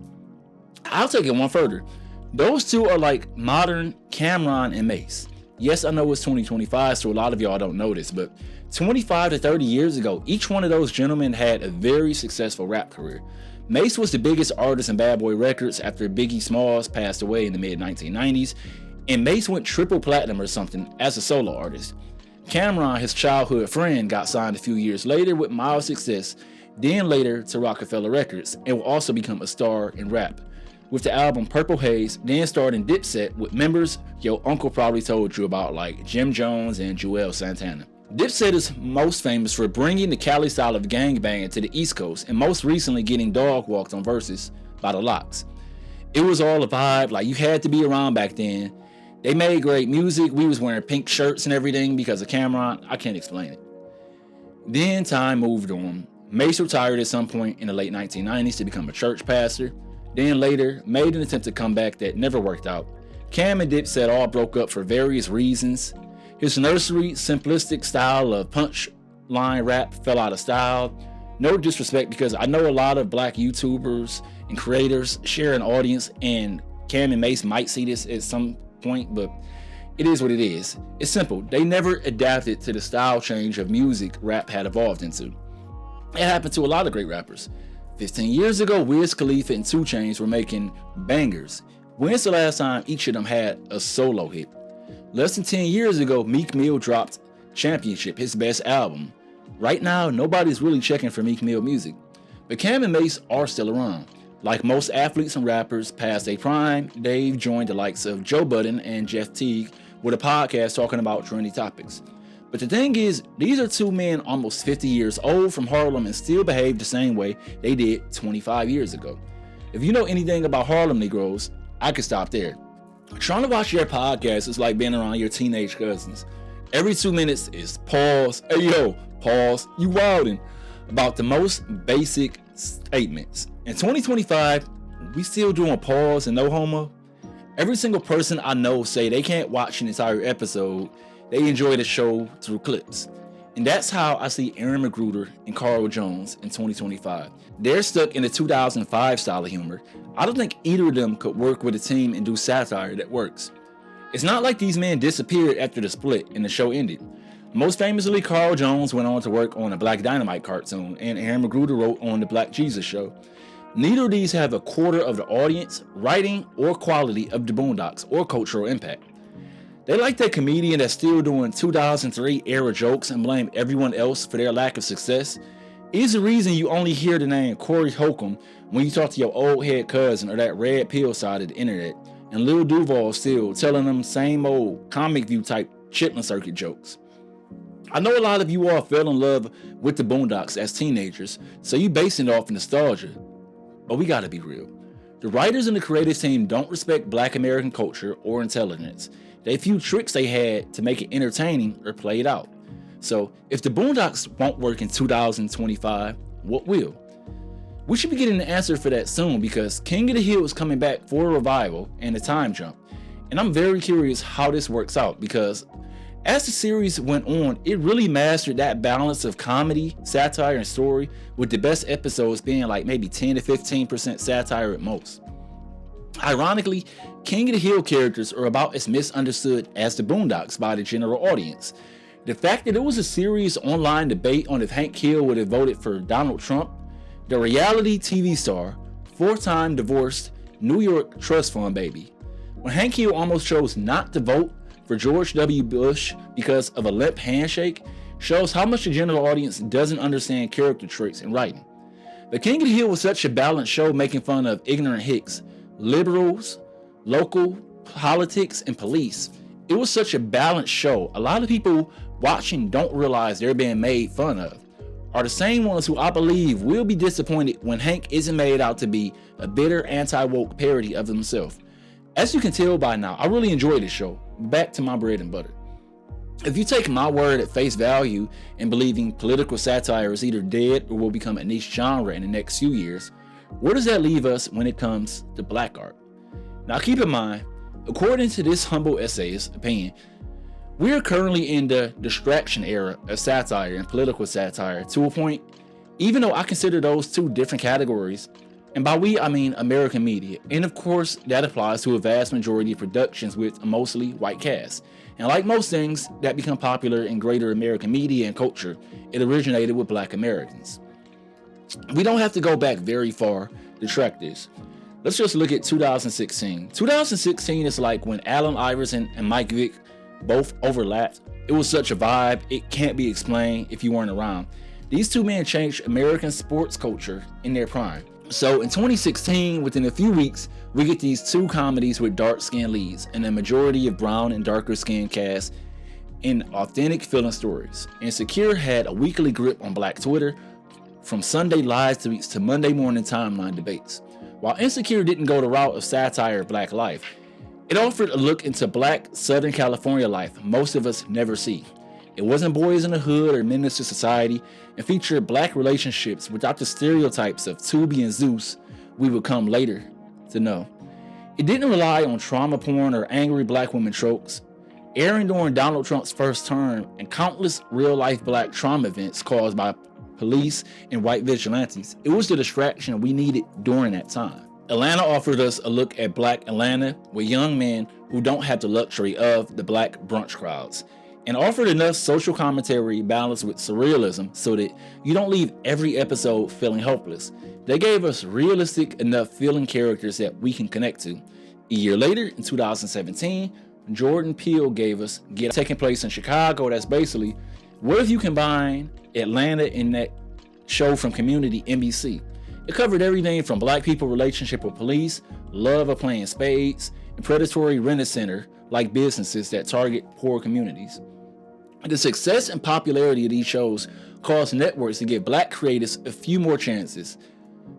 I'll take it one further. Those two are like modern Cameron and Mace. Yes, I know it's 2025, so a lot of y'all don't know this, but 25 to 30 years ago, each one of those gentlemen had a very successful rap career. Mace was the biggest artist in Bad Boy Records after Biggie Smalls passed away in the mid-1990s, and Mace went triple platinum or something as a solo artist. Cameron, his childhood friend, got signed a few years later with mild success, then later to Rockefeller Records, and will also become a star in rap with the album Purple Haze, then starred in Dipset with members your uncle probably told you about like Jim Jones and Joel Santana. Dipset is most famous for bringing the Cali style of gangbanging to the East Coast and most recently getting dog walked on Versus by the Lox. It was all a vibe, like you had to be around back then. They made great music. We was wearing pink shirts and everything because of Cameron. I can't explain it. Then time moved on. Mace retired at some point in the late 1990s to become a church pastor. Then later made an attempt to come back that never worked out. Cam and Dipset all broke up for various reasons. His nursery, simplistic style of punch line rap fell out of style. No disrespect, because I know a lot of black YouTubers and creators share an audience, and Cam and Mace might see this at some point, but it is what it is. It's simple. They never adapted to the style change of music rap had evolved into. It happened to a lot of great rappers. 15 years ago, Wiz Khalifa and 2 Chainz were making bangers. When's the last time each of them had a solo hit? Less than 10 years ago, Meek Mill dropped Championship, his best album. Right now, nobody's really checking for Meek Mill music. But Cam and Mace are still around. Like most athletes and rappers past their prime, Dave joined the likes of Joe Budden and Jeff Teague with a podcast talking about trendy topics. But the thing is, these are 2 men almost 50 years old from Harlem and still behave the same way they did 25 years ago. If you know anything about Harlem Negroes, I could stop there. Trying to watch your podcast is like being around your teenage cousins. Every 2 minutes is pause, hey yo, pause, you wildin', about the most basic statements. In 2025, we still doing pause and no homo. Every single person I know say they can't watch an entire episode. They enjoy the show through clips. And that's how I see Aaron Mcgruder and Carl Jones in 2025. They're stuck in the 2005 style of humor. I don't think either of them could work with a team and do satire that works. It's not like these men disappeared after the split and the show ended. Most famously, Carl Jones went on to work on a Black Dynamite cartoon, and Aaron Mcgruder wrote on the Black Jesus show. Neither of these have a quarter of the audience, writing, or quality of the Boondocks or cultural impact. They like that comedian that's still doing 2003 era jokes and blame everyone else for their lack of success. Is the reason you only hear the name Corey Holcomb when you talk to your old head cousin or that red pill side of the internet, and Lil Duval still telling them same old comic view type Chitlin Circuit jokes. I know a lot of you all fell in love with the Boondocks as teenagers, so you basing it off nostalgia. But we gotta be real. The writers and the creative team don't respect Black American culture or intelligence. They few tricks they had to make it entertaining or play it out. So if the Boondocks won't work in 2025, what will? We should be getting an answer for that soon, because King of the Hill is coming back for a revival and a time jump. And I'm very curious how this works out, because as the series went on, it really mastered that balance of comedy, satire, and story, with the best episodes being like maybe 10 to 15% satire at most. Ironically, King of the Hill characters are about as misunderstood as the Boondocks by the general audience. The fact that it was a serious online debate on if Hank Hill would have voted for Donald Trump, the reality TV star, 4-time divorced New York trust fund baby. When Hank Hill almost chose not to vote for George W. Bush because of a limp handshake, shows how much the general audience doesn't understand character traits in writing. But King of the Hill was such a balanced show, making fun of ignorant hicks, liberals, local politics, and police. It was such a balanced show. A lot of people watching don't realize they're being made fun of, are the same ones who I believe will be disappointed when Hank isn't made out to be a bitter anti-woke parody of himself. As you can tell by now, I really enjoy this show. Back to my bread and butter. If you take my word at face value and believing political satire is either dead or will become a niche genre in the next few years, where does that leave us when it comes to black art? Now keep in mind, according to this humble essayist's opinion, we are currently in the distraction era of satire and political satire to a point, even though I consider those 2 different categories, and by we I mean American media, and of course that applies to a vast majority of productions with a mostly white cast. And like most things that become popular in greater American media and culture, it originated with Black Americans. We don't have to go back very far to track this. Let's just look at 2016. 2016 is like when Allen Iverson and Mike Vick both overlapped. It was such a vibe, it can't be explained if you weren't around. These 2 men changed American sports culture in their prime. So in 2016, within a few weeks, we get these 2 comedies with dark-skinned leads and a majority of brown and darker-skinned cast in authentic feeling stories. Insecure had a weekly grip on Black Twitter, from Sunday live tweets to Monday morning timeline debates. While Insecure didn't go the route of satire of Black life, it offered a look into Black Southern California life most of us never see. It wasn't Boys in the Hood or Menace to Society, and featured Black relationships without the stereotypes of Tubi and Zeus we would come later to know. It didn't rely on trauma porn or angry Black women tropes. Airing during Donald Trump's first term and countless real-life Black trauma events caused by police, and white vigilantes. It was the distraction we needed during that time. Atlanta offered us a look at Black Atlanta with young men who don't have the luxury of the black brunch crowds, and offered enough social commentary balanced with surrealism so that you don't leave every episode feeling hopeless. They gave us realistic enough feeling characters that we can connect to. A year later, in 2017, Jordan Peele gave us Get Out, taking place in Chicago. That's basically, what if you combine Atlanta and that show from Community, NBC? It covered everything from black people relationship with police, love of playing spades, and predatory rent-a-center like businesses that target poor communities. The success and popularity of these shows caused networks to give black creators a few more chances.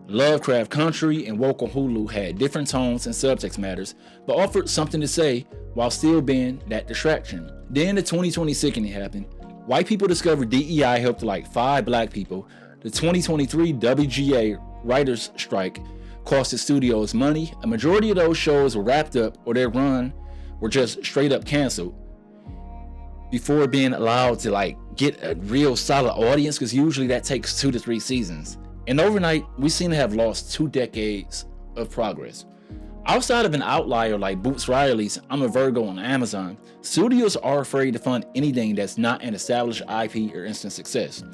Lovecraft Country and Woke on Hulu had different tones and subtext matters, but offered something to say while still being that distraction. Then the 2020 sickening happened. White people discovered DEI helped like 5 black people. The 2023 WGA writers' strike cost the studios money. A majority of those shows were wrapped up or their run were just straight up canceled before being allowed to like get a real solid audience, because usually that takes 2 to 3 seasons. And overnight, we seem to have lost 2 decades of progress. Outside of an outlier like Boots Riley's I'm a Virgo on Amazon, studios are afraid to fund anything that's not an established IP or instant success,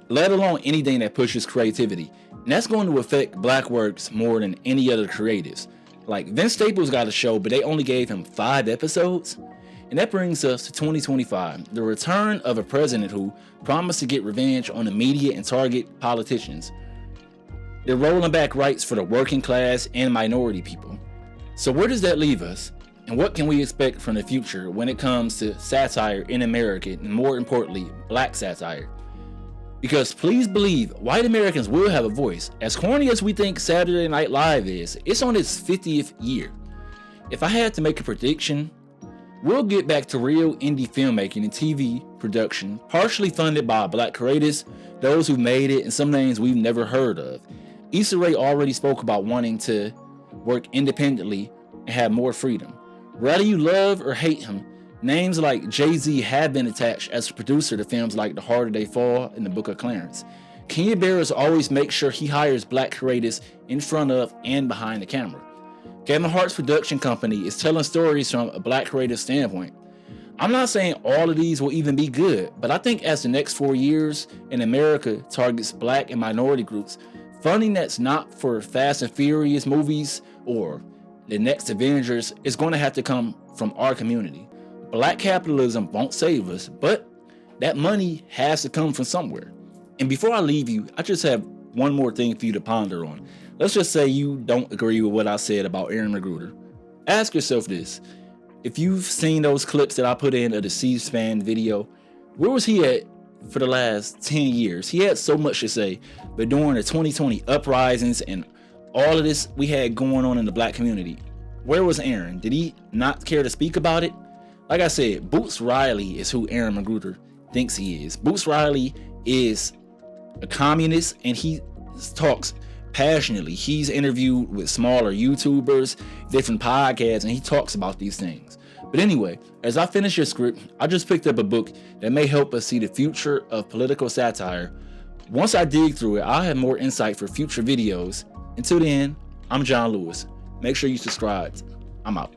let alone anything that pushes creativity. And that's going to affect black works more than any other creatives. Like Vince Staples got a show, but they only gave him 5 episodes. And that brings us to 2025, the return of a president who promised to get revenge on the media and target politicians. They're rolling back rights for the working class and minority people. So where does that leave us? And what can we expect from the future when it comes to satire in America, and more importantly, black satire? Because please believe, white Americans will have a voice. As corny as we think Saturday Night Live is, it's on its 50th year. If I had to make a prediction, we'll get back to real indie filmmaking and TV production, partially funded by black creators, those who made it, and some names we've never heard of. Issa Rae already spoke about wanting to work independently and have more freedom. Whether you love or hate him, names like Jay-Z have been attached as a producer to films like The Harder They Fall and The Book of Clarence. Kenya Barris always makes sure he hires black creators in front of and behind the camera. Kevin Hart's production company is telling stories from a black creative standpoint. I'm not saying all of these will even be good, but I think as the next 4 years in America targets black and minority groups, funding that's not for Fast and Furious movies or the next Avengers is going to have to come from our community. Black capitalism won't save us, but that money has to come from somewhere. And before I leave you, I just have one more thing for you to ponder on. Let's just say you don't agree with what I said about Aaron Mcgruder. Ask yourself this. If you've seen those clips that I put in of the C-SPAN video, where was he at for the last 10 years? He had so much to say, but during the 2020 uprisings and all of this we had going on in the black community, where was Aaron? Did he not care to speak about it? Like I said, Boots Riley is who Aaron Mcgruder thinks he is. Boots Riley is a communist and he talks passionately. He's interviewed with smaller YouTubers, different podcasts, and he talks about these things. But anyway, as I finish your script, I just picked up a book that may help us see the future of political satire. Once I dig through it, I'll have more insight for future videos. Until then, I'm John Lewis. Make sure you subscribe. I'm out.